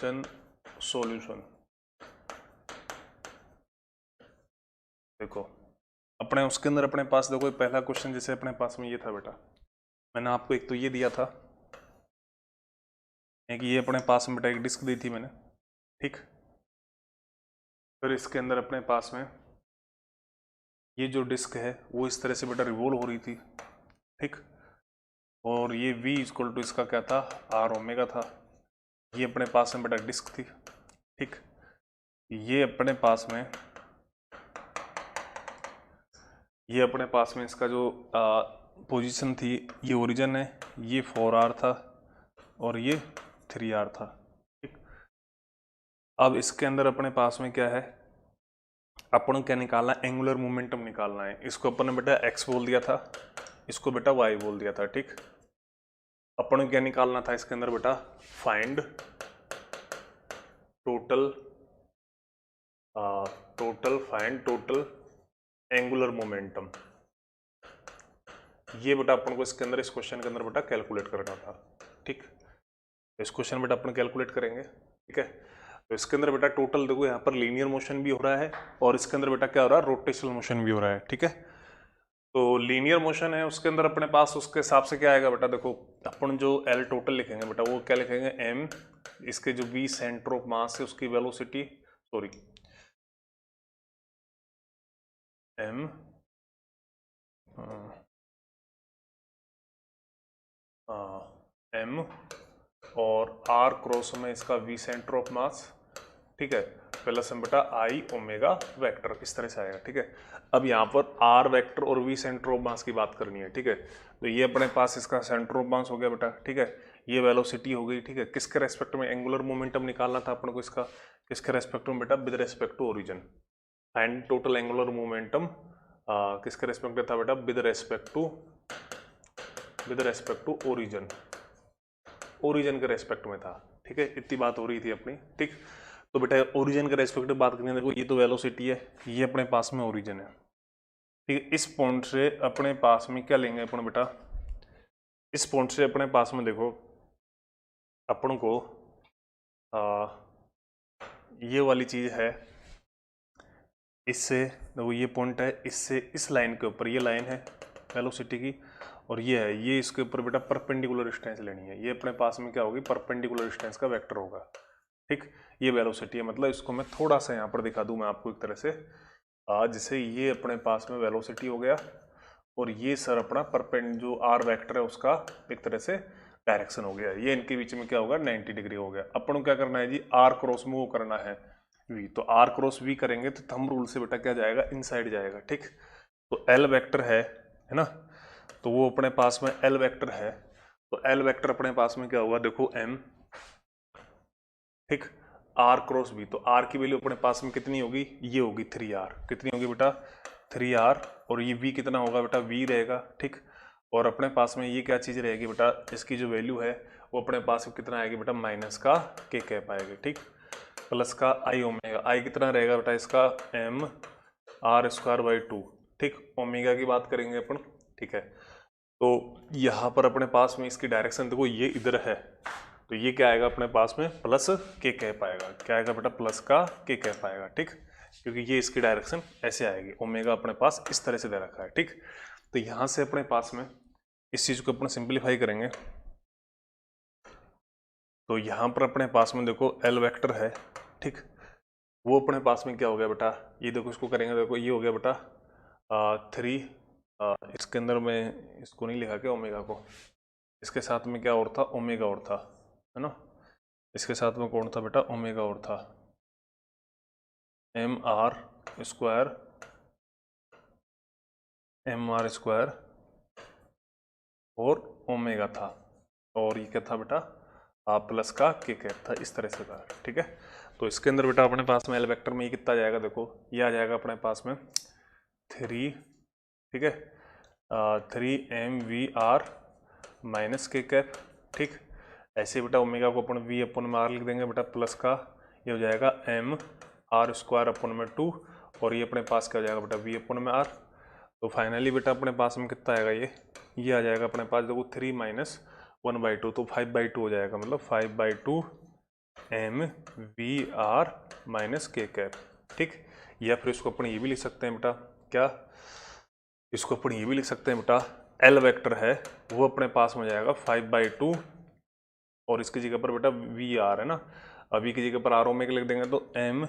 Question solution. देखो अपने उसके अंदर अपने पास देखो पहला क्वेश्चन जैसे अपने पास में ये था बेटा, मैंने आपको एक तो ये दिया था, एक ये अपने पास में बेटा एक डिस्क दी थी मैंने, ठीक। फिर इसके अंदर अपने पास में ये जो डिस्क है वो इस तरह से बेटा रिवॉल्व हो रही थी, ठीक। और ये v इक्वल टू इसका क्या था, आर ओमेगा था। ये अपने पास में बेटा डिस्क थी, ठीक। ये अपने पास में इसका जो पोजीशन थी, ये ओरिजिन है, ये 4r था और ये 3r था, ठीक। अब इसके अंदर अपने पास में क्या है, अपन क्या निकालना है, एंगुलर मोमेंटम निकालना है। इसको अपन ने बेटा x बोल दिया था, इसको बेटा y बोल दिया था, ठीक। अपन क्या निकालना था इसके अंदर बेटा, फाइंड टोटल एंगुलर मोमेंटम। ये बेटा अपन को इसके अंदर इस क्वेश्चन के अंदर बेटा कैलकुलेट करना था, ठीक। इस क्वेश्चन बेटा अपन कैलकुलेट करेंगे, ठीक है। तो इसके अंदर बेटा टोटल देखो यहाँ पर लीनियर मोशन भी हो रहा है और इसके अंदर बेटा क्या हो रहा है, रोटेशनल मोशन भी हो रहा है, ठीक है। तो लीनियर मोशन है उसके अंदर अपने पास उसके हिसाब से क्या आएगा बेटा, देखो अपन जो एल टोटल लिखेंगे बेटा वो क्या लिखेंगे, एम, इसके जो वी सेंटर ऑफ मास है उसकी वेलोसिटी, सॉरी एम एम और आर क्रॉस में इसका वी सेंटर ऑफ मास, ठीक है, प्लस में बेटा आई ओमेगा वेक्टर, इस तरह से आएगा, ठीक है। अब यहाँ पर आर वेक्टर और वी सेंटर ऑफ मास की बात करनी है, ठीक है। तो ये अपने पास इसका सेंटर ऑफ मास हो गया बेटा, ठीक है। ये वेलोसिटी हो गई, ठीक है। किसके रेस्पेक्ट में एंगुलर मोमेंटम निकालना था अपन को इसका, किसके रेस्पेक्ट में बेटा, with respect to origin. And total angular momentum किसके रेस्पेक्ट में था बेटा, विद रेस्पेक्ट टू ओरिजिन के रेस्पेक्ट में था, ठीक है। इतनी बात हो रही थी अपनी, ठीक। तो बेटा ओरिजिन के रेस्पेक्ट में बात करनी है, देखो ये तो वेलोसिटी है, ये अपने पास में ओरिजिन है, ठीक है। इस पॉइंट से अपने पास में क्या लेंगे अपन बेटा, इस पॉइंट से अपने पास में देखो अपन को ये वाली चीज है, इससे देखो ये पॉइंट है, इससे इस लाइन के ऊपर, ये लाइन है वेलोसिटी की और ये है, ये इसके ऊपर बेटा परपेंडिकुलर डिस्टेंस लेनी है। ये अपने पास में क्या होगी, परपेंडिकुलर डिस्टेंस का वेक्टर होगा, ठीक। ये वेलोसिटी है, मतलब इसको मैं थोड़ा सा यहाँ पर दिखा दूं मैं आपको एक तरह से, जिससे ये अपने पास में वेलोसिटी हो गया और ये सर अपना परपेंड जो आर वेक्टर है उसका एक तरह से डायरेक्शन हो गया। ये इनके बीच में क्या होगा, 90 डिग्री हो गया। अपन को क्या करना है जी, आर क्रॉस में वो करना है वी, तो आर क्रॉस वी करेंगे तो थंब रूल से बेटा क्या जाएगा, इनसाइड जाएगा, ठीक। तो एल वेक्टर है ना, तो वो अपने पास में एल वेक्टर है, तो एल वेक्टर अपने पास में क्या होगा, देखो एम, ठीक, आर क्रॉस बी, तो आर की वैल्यू अपने पास में कितनी होगी, ये होगी 3r, कितनी होगी बेटा 3r, और ये v कितना होगा बेटा, v रहेगा, ठीक। और अपने पास में ये क्या चीज रहेगी बेटा, इसकी जो वैल्यू है वो अपने पास में कितना आएगी बेटा, माइनस का k कैप आएगी, ठीक, प्लस का आई ओमेगा, आई कितना रहेगा बेटा इसका m r स्क्वायर बाई 2, ठीक। ओमेगा की बात करेंगे अपन, ठीक है। तो यहाँ पर अपने पास में इसकी डायरेक्शन देखो ये इधर है, तो ये क्या आएगा अपने पास में, प्लस के कैप आएगा, क्या आएगा बेटा, प्लस का के कैप आएगा, ठीक। क्योंकि ये इसकी डायरेक्शन ऐसे आएगी, ओमेगा अपने पास इस तरह से दे रखा है, ठीक। तो यहाँ से अपने पास में इस चीज को अपन सिंप्लीफाई करेंगे, तो यहाँ पर अपने पास में देखो एल वेक्टर है, ठीक। वो अपने पास में क्या हो गया बेटा, ये देखो इसको करेंगे, देखो ये हो गया बेटा 3, इसके अंदर में इसको नहीं लिखा क्या, ओमेगा को, इसके साथ में क्या और था, ओमेगा और था, है ना। इसके साथ में कौन था बेटा, ओमेगा और था, एम आर स्क्वायर और ओमेगा था, और ये क्या था बेटा, प्लस का के कैप था, इस तरह से था, ठीक है। तो इसके अंदर बेटा अपने पास में एल वेक्टर में ये कितना जाएगा, देखो ये आ जाएगा अपने पास में 3, ठीक है, 3mvr माइनस के कैप, ठीक। ऐसे बेटा ओमेगा को अपन v अपन में r लिख देंगे बेटा, प्लस का ये हो जाएगा m r स्क्वायर अपन में 2, और ये अपने पास क्या हो जाएगा बेटा, v अपन में r। तो फाइनली बेटा अपने पास में कितना आएगा, ये आ जाएगा अपने पास देखो 3 माइनस 1/2, तो 5/2 हो जाएगा, मतलब 5/2 M V are minus K cap, ठीक। या फिर इसको अपन ये भी लिख सकते हैं बेटा, क्या, इसको अपन ये भी लिख सकते हैं बेटा, एल वेक्टर है वो अपने पास में जाएगा 5/2 और इसकी जगह पर बेटा वी आर है ना, अभी की जगह पर आर ओमेगा लिख देंगे तो M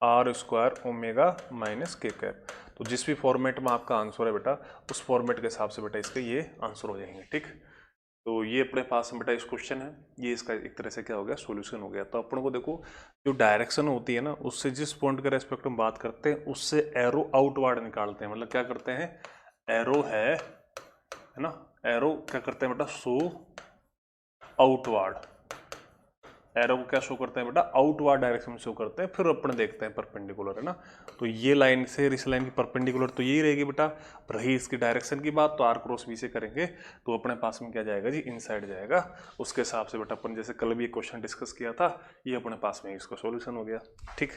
R square omega minus K cap. तो जिस भी फॉर्मेट में आपका आंसर है बेटा उस फॉर्मेट के हिसाब से बेटा इसके ये आंसर हो जाएंगे, ठीक। तो ये अपने पास में बेटा इस क्वेश्चन है, ये इसका एक तरह से क्या हो गया, सॉल्यूशन हो गया। तो अपन को देखो जो डायरेक्शन होती है ना उससे जिस पॉइंट के रेस्पेक्ट में बात करते हैं उससे एरो आउटवर्ड निकालते हैं, मतलब क्या करते हैं, एरो है ना, एरो क्या करते हैं बेटा, शो आउटवर्ड, एरो को क्या शो करते हैं बेटा, आउटवर्ड डायरेक्शन में शो करते हैं, फिर अपन देखते हैं परपेंडिकुलर है ना। तो ये लाइन से इस लाइन की परपेंडिकुलर तो यही रहेगी बेटा, रही इसकी डायरेक्शन की बात तो आर क्रॉस बी से करेंगे तो अपने पास में क्या जाएगा जी, इनसाइड जाएगा। उसके हिसाब से बेटा अपन जैसे कल भी एक क्वेश्चन डिस्कस किया था ये अपने पास में इसका सॉल्यूशन हो गया, ठीक।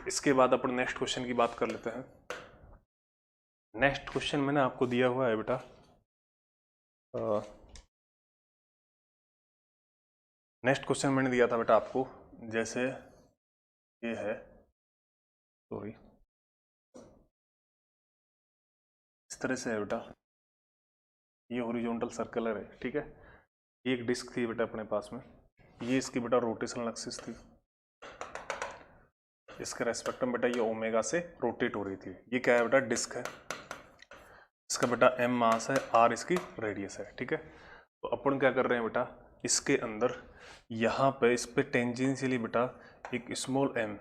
इसके बाद अपन नेक्स्ट क्वेश्चन की बात कर लेते हैं। नेक्स्ट क्वेश्चन मैंने आपको दिया हुआ है बेटा, नेक्स्ट क्वेश्चन मैंने दिया था बेटा आपको, जैसे ये है, सॉरी इस तरह से है बेटा, ये हॉरिजॉन्टल सर्कुलर है, ठीक है। ये एक डिस्क थी बेटा अपने पास में, ये इसकी बेटा रोटेशनल एक्सिस थी, इसके रेस्पेक्ट में बेटा ये ओमेगा से रोटेट हो रही थी। ये क्या है बेटा, डिस्क है, इसका बेटा एम मास है, आर इसकी रेडियस है, ठीक है। तो अपन क्या कर रहे हैं बेटा, इसके अंदर यहाँ पे इस पे टेंजेंशियली बेटा एक स्मॉल एम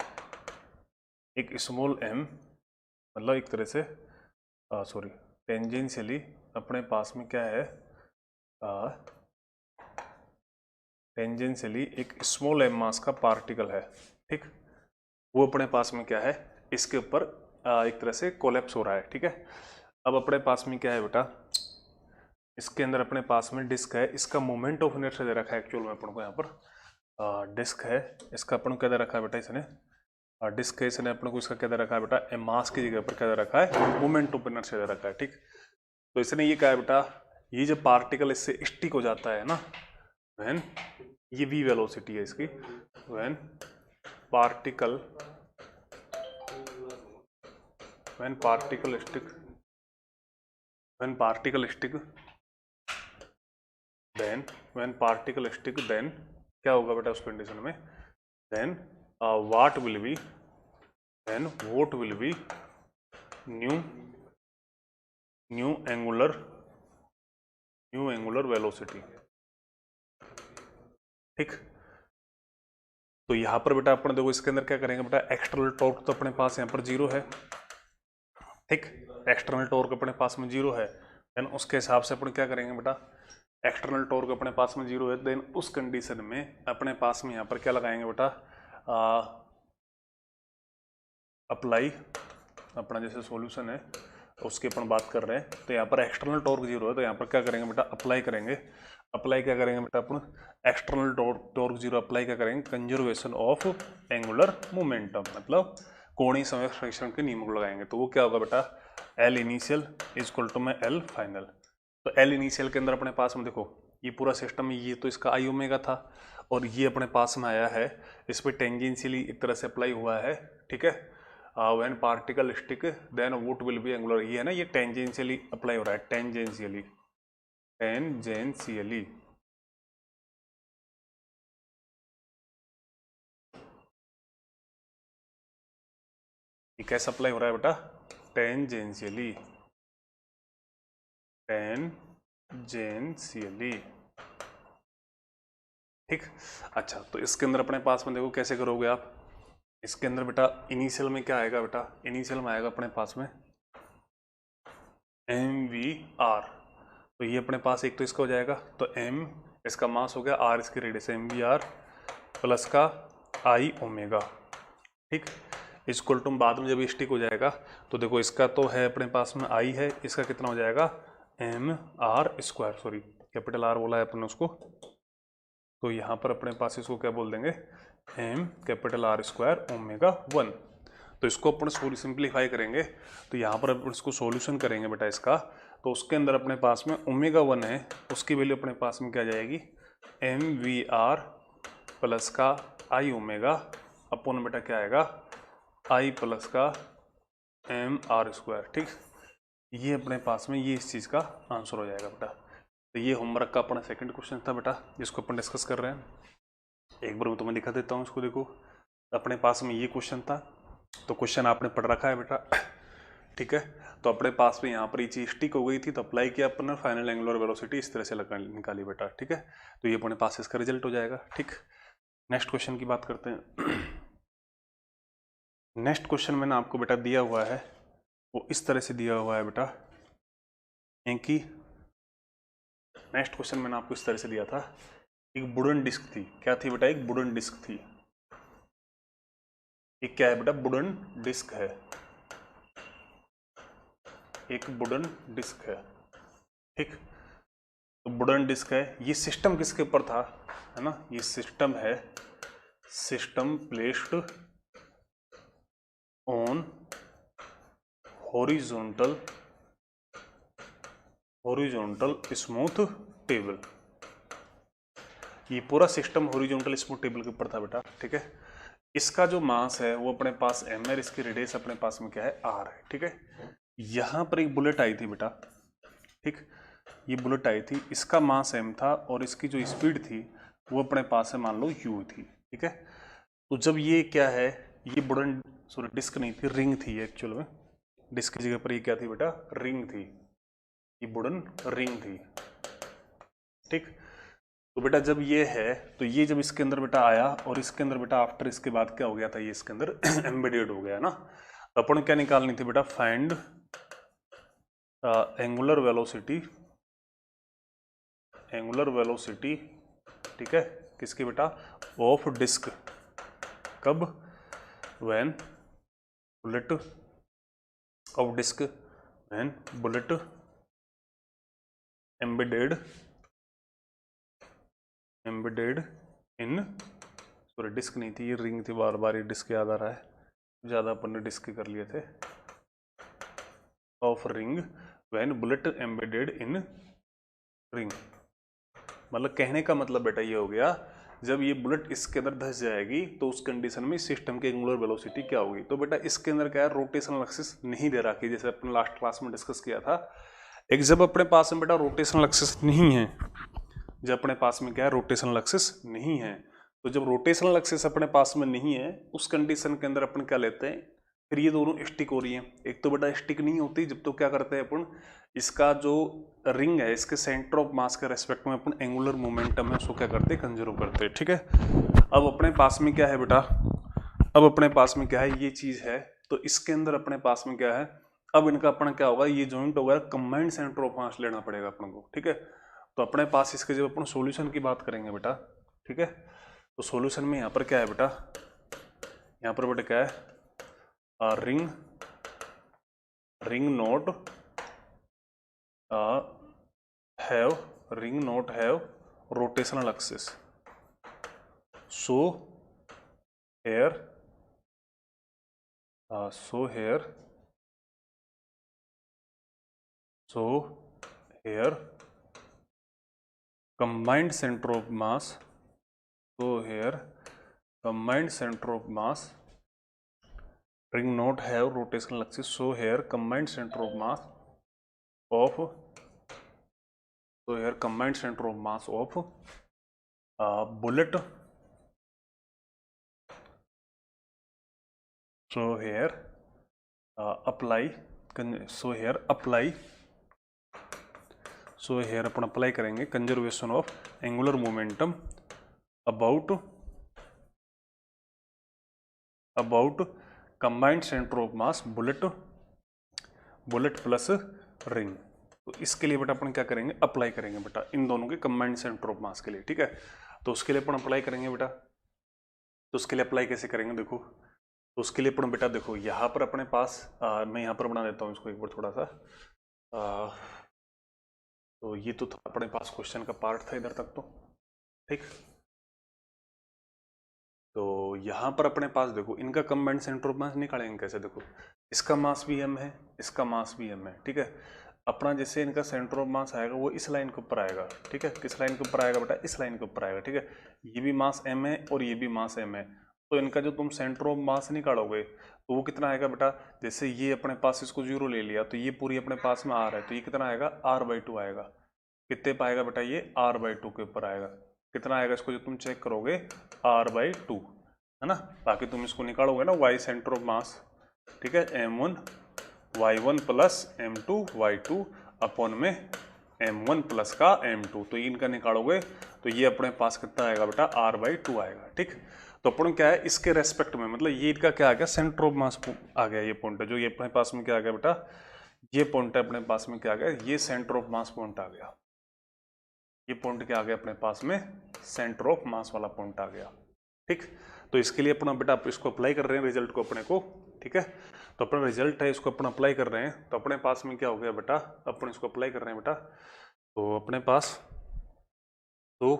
मतलब एक तरह से सॉरी टेंजेंशियली अपने पास में क्या है, टेंजेंशियली एक स्मॉल एम मास का पार्टिकल है, ठीक। वो अपने पास में क्या है, इसके ऊपर एक तरह से कोलैप्स हो रहा है, ठीक है। अब अपने पास में क्या है बेटा, इसके अंदर अपने पास में डिस्क है, इसका मोमेंट ऑफ इनर्शिया दे रखा है एक्चुअल में अपन को, यहाँ पर डिस्क है, इसका अपन को क्या दे रखा है बेटा, इसने डिस्क है, इसने अपन को इसका क्या दे रखा है बेटा, मास की जगह पर क्या दे रखा है, मोमेंट ऑफ इनर्शिया दे रखा है, ठीक। तो इसने ये कहा है बेटा, ये जब पार्टिकल इससे स्टिक हो जाता है ना, व्हेन, ये v वेलोसिटी है इसकी, व्हेन पार्टिकल स्टिक देन क्या होगा बेटा उस कंडीशन में, then what will be new angular velocity, ठीक। तो यहाँ पर बेटा अपन देखो इसके अंदर क्या करेंगे बेटा, एक्सटर्नल टॉर्क तो अपने पास यहाँ पर 0 है, ठीक। एक्सटर्नल टॉर्क अपने पास में 0 है, देन उसके हिसाब से अपन क्या करेंगे बेटा, एक्सटर्नल टॉर्क अपने पास में 0 है, देन उस कंडीशन में अपने पास में यहाँ पर क्या लगाएंगे बेटा, अप्लाई, अपना जैसे सॉल्यूशन है उसकी अपन बात कर रहे हैं, तो यहाँ पर एक्सटर्नल टॉर्क 0 है, तो यहाँ पर क्या करेंगे बेटा, अप्लाई करेंगे क्या करेंगे बेटा अपन, एक्सटर्नल टॉर्क 0 अप्लाई क्या करेंगे, कंजर्वेशन ऑफ एंगुलर मोमेंटम, मतलब कोणीय संवेग के नियम को लगाएंगे। तो वो क्या होगा बेटा, L initial is equal to में एल फाइनल। तो एल इनिशियल के अंदर अपने पास में देखो ये पूरा सिस्टम, ये तो इसका आई ओमेगा था और ये अपने पास में आया है, इस पर टेंजेंशियली एक तरह से अप्लाई हुआ है, ठीक है। When particle stick then what will be angular, ये है ना, ये टेंजेंशियली अप्लाई हो रहा है, टेंजेंशियली ये कैसे अप्लाई हो रहा है बेटा, टेंजेंशियली, ठीक। अच्छा तो इसके अंदर अपने पास में देखो कैसे करोगे आप, इसके अंदर बेटा इनिशियल में क्या आएगा बेटा, इनिशियल में आएगा अपने पास में एम वी आर, तो ये अपने पास एक तो इसका हो जाएगा, तो एम इसका मास हो गया, आर इसकी radius, M V R plus का आई ओमेगा, ठीक। इक्वल टू बाद में जब स्टिक हो जाएगा तो देखो इसका तो है अपने पास में आई है, इसका कितना हो जाएगा, M R square, sorry capital R बोला है अपने उसको, तो यहाँ पर अपने पास इसको क्या बोल देंगे, M capital R square omega 1। तो इसको अपन सिंप्लीफाई करेंगे, तो यहाँ पर अपन इसको सॉल्यूशन करेंगे बेटा इसका, तो उसके अंदर अपने पास में ओमेगा 1 है, उसकी वैल्यू अपने पास में क्या जाएगी, एम वी आर प्लस का आई ओमेगा अपॉन बेटा क्या आएगा आई प्लस का एम आर स्क्वायर। ठीक, ये अपने पास में ये इस चीज़ का आंसर हो जाएगा बेटा। तो ये होमवर्क का अपना सेकंड क्वेश्चन था बेटा, जिसको अपन डिस्कस कर रहे हैं। एक बार मैं तुम्हें दिखा देता हूँ इसको। देखो अपने पास में ये क्वेश्चन था, तो क्वेश्चन आपने पढ़ रखा है बेटा। ठीक है, तो अपने पास में यहाँ पर ये चीज स्टिक हो गई थी, तो अप्लाई किया अपन फाइनल एंगुलर वेलोसिटी इस तरह से निकाली बेटा। ठीक है, तो ये अपने पास इसका रिजल्ट हो जाएगा। ठीक, नेक्स्ट क्वेश्चन की बात करते हैं। नेक्स्ट क्वेश्चन मैंने आपको बेटा दिया हुआ है, वो इस तरह से दिया हुआ है बेटा कि नेक्स्ट क्वेश्चन मैंने आपको इस तरह से दिया था, एक वुडन डिस्क थी। क्या थी बेटा? एक वुडन डिस्क थी। एक क्या है बेटा? वुडन डिस्क है, एक वुडन डिस्क है। ठीक, तो वुडन डिस्क है। ये सिस्टम किसके ऊपर था, है ना? ये सिस्टम है, system placed on horizontal smooth table. ये पूरा सिस्टम हॉरिजॉन्टल स्मूथ टेबल के ऊपर था बेटा। ठीक है, इसका जो मास है वो अपने पास m है, इसकी रेडियस अपने पास में क्या है? r है। ठीक है, यहां पर एक बुलेट आई थी बेटा। ठीक, ये बुलेट आई थी, इसका मास m था और इसकी जो स्पीड थी वो अपने पास है मान लो u थी। ठीक है, तो जब ये क्या है, ये वुडन सॉरी डिस्क नहीं थी, रिंग थी एक्चुअल में। डिस्क की जगह पर ये क्या थी बेटा? रिंग थी, ये वुडन रिंग थी। ठीक, तो बेटा जब ये है, तो ये जब इसके अंदर बेटा आया और इसके अंदर बेटा आफ्टर इसके बाद क्या हो गया था, ये इसके अंदर एम्बेडेड हो गया ना। तो अपन क्या निकालनी थी बेटा? Find angular velocity. ठीक है, किसकी बेटा? Of disc. कब? When bullet of disc, when bullet embedded in sorry disc नहीं थी, ये रिंग थी। बार बार ये डिस्क याद आ रहा है, ज़्यादा अपन ने डिस्क कर लिए थे। Of ring when bullet embedded in ring, मतलब कहने का मतलब बेटा ये हो गया, जब ये बुलेट इसके अंदर धंस जाएगी तो उस कंडीशन में सिस्टम की एंगुलर वेलोसिटी क्या होगी। तो बेटा इसके अंदर क्या है? रोटेशनल एक्सिस नहीं दे रखी, जैसे अपन लास्ट क्लास में डिस्कस किया था। एक जब अपने पास में बेटा रोटेशनल एक्सिस नहीं है, जब अपने पास में क्या है? रोटेशनल एक्सिस नहीं है, तो जब रोटेशनल एक्सिस अपने पास में नहीं है उस कंडीशन के अंदर अपन क्या लेते हैं? फिर ये दोनों स्टिक हो रही हैं। एक तो बेटा स्टिक नहीं होती जब तो क्या करते हैं अपन, इसका जो रिंग है इसके सेंटर ऑफ मास के रेस्पेक्ट में अपन एंगुलर मोमेंटम है उसको क्या करते हैं? कंजर्व करते हैं। ठीक है, अब अपने पास में क्या है बेटा? अब अपने पास में क्या है? ये चीज है, तो इसके अंदर अपने पास में क्या है? अब इनका अपना क्या होगा? ये जॉइंट होगा, कंबाइंड सेंटर ऑफ मास लेना पड़ेगा अपन को। ठीक है, तो अपने पास इसके जब अपन सॉल्यूशन की बात करेंगे बेटा, ठीक है, तो सॉल्यूशन में यहाँ पर क्या है बेटा? यहाँ पर बेटा क्या है? Ring note have rotational axis, so here combined center of mass, ring not have rotational axis, so here combined center of mass of bullet, so here apply अपन अप्लाई करेंगे conservation of angular momentum about combined centre of mass bullet plus ring. तो इसके लिए बेटा अपन क्या करेंगे? Apply करेंगे बेटा इन दोनों के कंबाइंड सेंटर ऑफ मास के लिए। ठीक है, तो उसके लिए अपन अप्लाई करेंगे बेटा। तो उसके लिए अप्लाई कैसे करेंगे? देखो, तो उसके लिए अपन बेटा देखो यहाँ पर अपने पास मैं यहाँ पर बना देता हूँ इसको एक बार थोड़ा सा। तो ये तो अपने पास क्वेश्चन का पार्ट था इधर तक तो ठीक। तो यहाँ पर अपने पास देखो इनका कंबाइंड सेंटर ऑफ मास निकालेंगे कैसे? देखो इसका मास भी m है, इसका मास भी m है। ठीक है, अपना जैसे इनका सेंटर ऑफ मास आएगा वो इस लाइन के ऊपर आएगा, ठीक है। किस लाइन के ऊपर आएगा बेटा? इस लाइन के ऊपर आएगा, ठीक है। ये भी मास m है और ये भी मास m है, तो इनका जो तुम सेंटर ऑफ मास निकालोगे तो वो कितना आएगा बेटा? जैसे ये अपने पास इसको 0 ले लिया तो ये पूरी अपने पास में r है, तो ये कितना आएगा? r/2 आएगा। कितने पाएगा बेटा? ये r/2 के ऊपर आएगा। कितना आएगा इसको जो तुम चेक करोगे? r/2, है ना। बाकी तुम इसको निकालोगे ना y सेंटर ऑफ मास, ठीक है, m1 y1 plus m2 y2 upon में m1 प्लस का m2, तो इनका निकालोगे तो ये अपने पास कितना आएगा बेटा? r/2 आएगा, ठीक। तो अपन क्या है इसके रेस्पेक्ट में, मतलब ये इनका क्या आ गया? सेंटर ऑफ मास आ गया, ये पॉइंट है जो ये अपने पास में क्या आ गया बेटा? ये पॉइंट है अपने पास में क्या आ गया? ये सेंटर ऑफ मास पॉइंट आ गया। ये पॉइंट क्या आ गया अपने पास में? सेंटर ऑफ मास वाला पॉइंट आ गया, ठीक। तो इसके लिए अपना बेटा इसको अप्लाई कर रहे हैं रिजल्ट को अपने को, ठीक है। तो अपना रिजल्ट है, इसको अपन अप्लाई कर रहे हैं, तो अपने पास में क्या हो गया बेटा? अपन इसको अप्लाई कर रहे हैं बेटा, तो अपने पास तो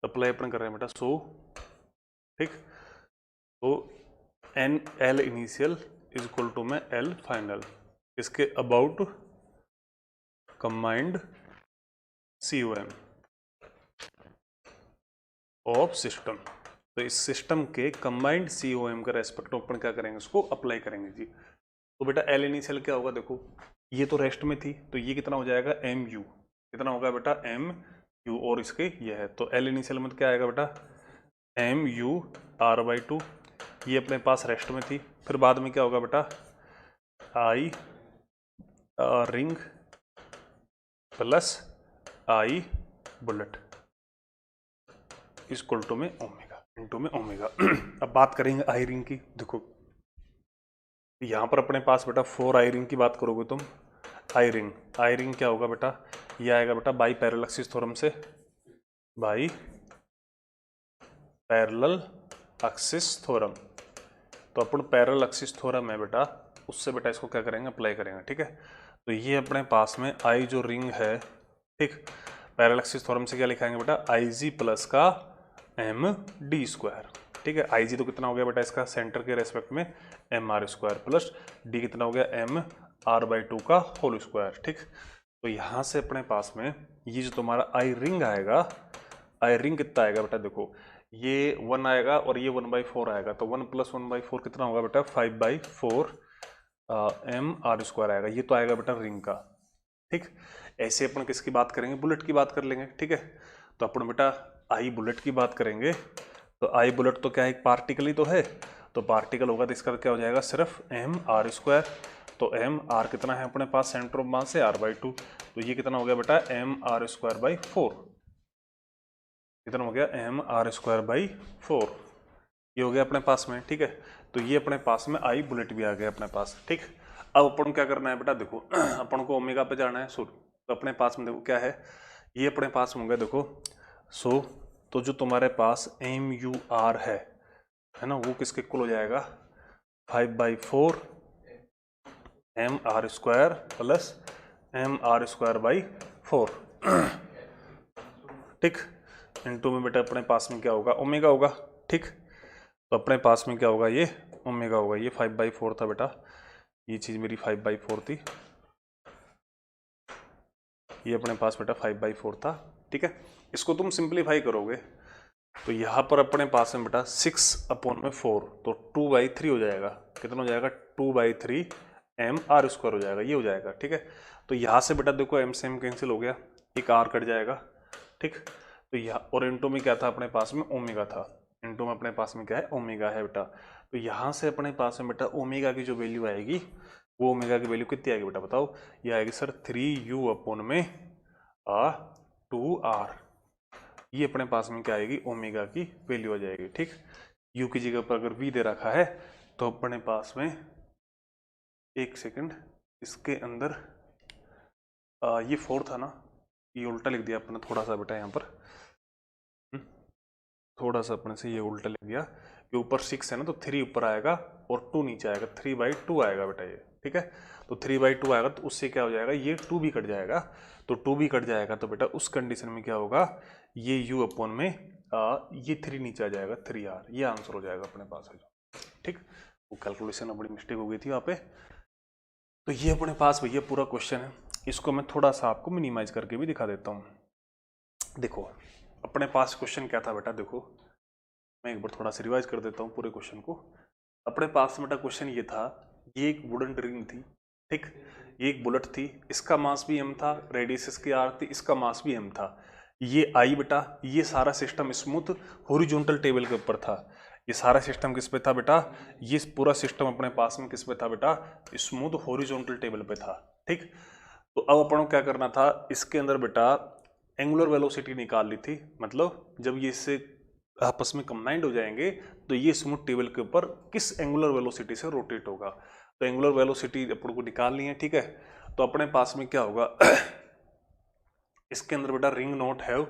अप्लाई अपन कर रहे हैं बेटा सो, ठीक। तो and L initial is equal to में एल फाइनल इसके about combined COM of system. तो इस सिस्टम के कंबाइंड COM का रेस्पेक्ट अपन क्या करेंगे? उसको अप्लाई करेंगे जी। तो बेटा एल इनिशियल क्या होगा? देखो ये तो रेस्ट में थी, तो ये कितना हो जाएगा? MU। कितना होगा बेटा? MU, और इसके ये है, तो एल इनिशियल में क्या आएगा बेटा? MU r/2। ये अपने पास रेस्ट में थी, फिर बाद में क्या होगा बेटा? I ring plus I bullet equal to में ओमेगा इनटू में ओमेगा। अब बात करेंगे आई रिंग की। देखो यहाँ पर अपने पास बेटा 4 आई रिंग की बात करोगे तुम, आई रिंग क्या होगा बेटा? ये आएगा बेटा बाई पैरेलल एक्सिस थ्योरम से, बाई पैरेलल एक्सिस थ्योरम। तो अपन पैरेलल एक्सिस थ्योरम है बेटा, उससे बेटा इसको क्या करेंगे? अप्लाई करेंगे, ठीक है। तो ये अपने पास में आई जो रिंग है, ठीक, पैरेलल एक्सिस थ्योरम से क्या लिखाएंगे बेटा? IG प्लस का MD², ठीक है। IG तो कितना हो गया बेटा इसका? सेंटर के रेस्पेक्ट में MR² प्लस D कितना हो गया? MR/2 का होल स्क्वायर, ठीक। तो यहाँ से अपने पास में ये जो तुम्हारा आई रिंग आएगा, आई रिंग कितना आएगा बेटा? देखो ये 1 आएगा और ये 1/4 आएगा, तो 1 + 1/4 कितना होगा बेटा? 5/4 MR² आएगा। ये तो आएगा बेटा रिंग का, ठीक। ऐसे अपन किसकी बात करेंगे? बुलेट की बात कर लेंगे, ठीक है। तो अपन बेटा आई बुलेट की बात करेंगे, तो आई बुलेट तो क्या है? एक पार्टिकल ही तो है, तो पार्टिकल होगा तो इसका क्या हो जाएगा? सिर्फ MR²। तो MR कितना है अपने पास? सेंटर ऑफ मास है r/2, तो ये कितना हो गया बेटा? MR²/4। कितना हो गया? MR²/4। ये हो गया अपने पास में, ठीक है। तो ये अपने पास में आई बुलेट भी आ गया अपने पास, ठीक। अब अपन क्या करना है बेटा? देखो अपन को ओमेगा पे जाना है, सो तो अपने पास में देखो क्या है, ये अपने पास में होगा देखो सो, तो जो तुम्हारे पास MUR है ना, वो किसके इक्वल हो जाएगा? 5/4 MR² प्लस MR²/4, ठीक। इनटू में बेटा अपने पास में क्या होगा? ओमेगा होगा, ठीक। तो अपने पास में क्या होगा? ये ओमेगा होगा। ये 5/4 था बेटा, ये चीज़ मेरी 5/4 थी, ये अपने पास बेटा 5/4 था, ठीक है। इसको तुम सिंप्लीफाई करोगे तो यहाँ पर अपने पास में बेटा 6/4, तो 2/3 हो जाएगा। कितना हो जाएगा? 2/3 MR² हो जाएगा, ये हो जाएगा, ठीक है। तो यहाँ से बेटा देखो M से M कैंसिल हो गया, एक R कट जाएगा, ठीक। तो यहाँ और इनटू में क्या था अपने पास में? ओमेगा था। इनटू में अपने पास में क्या है? ओमेगा है बेटा। तो यहाँ से अपने पास में बेटा ओमेगा की जो वैल्यू आएगी, वो ओमेगा की वैल्यू कितनी आएगी बेटा? बताओ। ये आएगी सर 3U/2R। ये अपने पास में क्या आएगी? ओमेगा की वैल्यू आ जाएगी, ठीक। U की जगह पर अगर V दे रखा है तो अपने पास में, एक सेकंड, इसके अंदर ये 4 था ना, ये उल्टा लिख दिया अपने थोड़ा सा बेटा यहाँ पर, थोड़ा सा अपने से ये उल्टा लिख दिया कि ऊपर 6 है ना, तो 3 ऊपर आएगा और 2 नीचे आएगा, 3/2 आएगा बेटा ये, ठीक है। तो 3/2 आएगा तो उससे क्या हो जाएगा? ये 2 भी कट जाएगा, तो 2 भी कट जाएगा तो बेटा उस कंडीशन में क्या होगा? ये U/में ये 3 नीचे आ जाएगा, 3R। ये आंसर हो जाएगा अपने पास है, ठीक। वो कैलकुलेशन में बड़ी मिस्टेक हो गई थी वहाँ पे। तो ये अपने पास भैया पूरा क्वेश्चन है, इसको मैं थोड़ा सा आपको मिनिमाइज करके भी दिखा देता हूँ। देखो अपने पास क्वेश्चन क्या था बेटा, देखो मैं एक बार थोड़ा सा रिवाइज कर देता हूँ पूरे क्वेश्चन को। अपने पास बेटा क्वेश्चन ये था, ये एक वुडन रिंग थी, ठीक, ये एक बुलेट थी, इसका मास भी m था, रेडियस इसकी r थी, इसका मास भी m था। ये आई बेटा, ये सारा सिस्टम स्मूथ हॉरिजॉन्टल टेबल के ऊपर था। ये सारा सिस्टम किस पे था बेटा, ये पूरा सिस्टम अपने पास में किस पे था बेटा, स्मूथ हॉरिजॉन्टल टेबल पे था, ठीक। तो अब अपन को क्या करना था, इसके अंदर बेटा एंगुलर वेलोसिटी निकाल ली थी, मतलब जब ये इससे आपस में कंबाइंड हो जाएंगे तो ये स्मूथ टेबल के ऊपर किस एंगुलर वेलोसिटी से रोटेट होगा। तो एंगुलर वेलोसिटी अपन को निकालनी है, ठीक है। तो अपने पास में क्या होगा इसके अंदर बेटा ring not have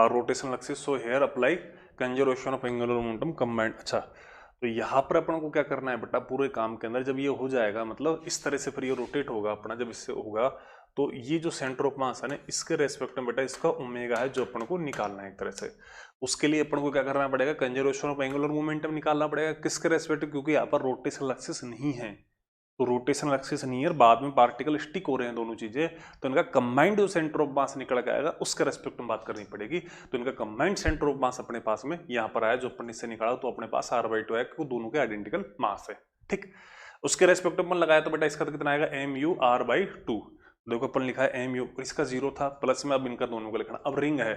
rotational axis, so here apply conservation of angular momentum combined. अच्छा, तो यहाँ पर अपन को क्या करना है बेटा, पूरे काम के अंदर जब ये हो जाएगा, मतलब इस तरह से फिर ये रोटेट होगा अपना, जब इससे होगा तो ये जो सेंटर ऑफ मास है ना, इसके रेस्पेक्ट में बेटा इसका ओमेगा है जो अपन को निकालना है एक तरह से। उसके लिए अपन को क्या करना पड़ेगा, कंजर्वेशन ऑफ एंगुलर मोमेंटम निकालना पड़ेगा, किसके रेस्पेक्ट, क्योंकि यहाँ पर रोटेशनल एक्सिस नहीं है। तो रोटेशनल एक्सिस नहीं है, बाद में पार्टिकल स्टिक हो रहे हैं दोनों चीजें, तो इनका कंबाइंड जो सेंटर ऑफ मास निकल के आएगा उसके रेस्पेक्ट में बात करनी पड़ेगी। तो इनका कंबाइंड सेंटर ऑफ मास अपने पास में यहाँ पर आया, जो अपन इससे निकाला, तो अपने पास r/2 है, क्योंकि दोनों के आइडेंटिकल मास है, ठीक। उसके रेस्पेक्ट में लगाया तो बेटा इसका तो कितना आएगा, mu r/2। देखो अपन लिखा है mu, इसका 0 था, प्लस में अब इनका दोनों का लिखना। अब रिंग है,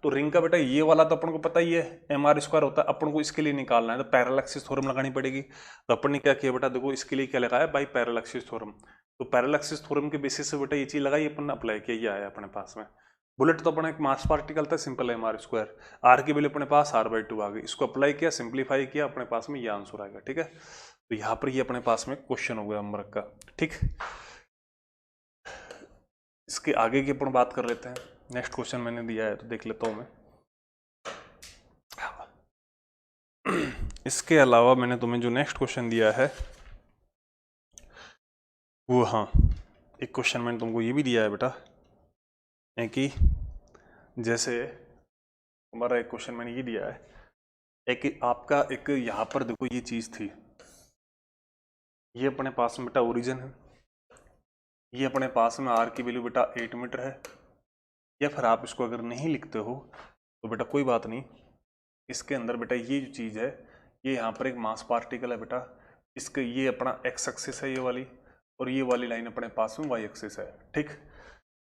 तो रिंग का बेटा ये वाला तो अपन को पता ही है mr² होता है, अपन को इसके लिए निकालना है तो पैरेलल एक्सिस थ्योरम लगानी पड़ेगी। तो अपन ने क्या किया बेटा, देखो इसके लिए क्या लगाया, बाई पैरेलल एक्सिस थ्योरम। तो पैरेलल एक्सिस थ्योरम के बेसिस से बेटा ये चीज लगाई, अपन ने अप्लाई किया, ये आया अपने पास में। बुलेट तो अपना एक मास पार्टिकल था, सिंपल mr², r की वैल्यू अपने पास r/2 आ गई, इसको अप्लाई किया, सिंप्लीफाई किया, अपने पास में ये आंसर आएगा, ठीक है। तो यहाँ पर ये अपने पास में क्वेश्चन हो गया नंबर का, ठीक। इसके आगे की अपन बात कर लेते हैं। नेक्स्ट क्वेश्चन मैंने दिया है तो देख लेता हूं मैं। इसके अलावा मैंने तुम्हें जो नेक्स्ट क्वेश्चन दिया है वो, हाँ, एक क्वेश्चन मैंने तुमको ये भी दिया है बेटा, है कि जैसे हमारा एक क्वेश्चन मैंने ये दिया है कि आपका एक यहाँ पर देखो ये चीज थी, ये अपने पास में बेटा ओरिजिन है, ये अपने पास में r की वैल्यू बेटा 8 मीटर है, या फिर आप इसको अगर नहीं लिखते हो तो बेटा कोई बात नहीं, इसके अंदर बेटा ये जो चीज़ है, ये यहाँ पर एक मास पार्टिकल है बेटा, इसके ये अपना x एक्सिस है ये वाली, और ये वाली लाइन अपने पास में y एक्सिस है, ठीक।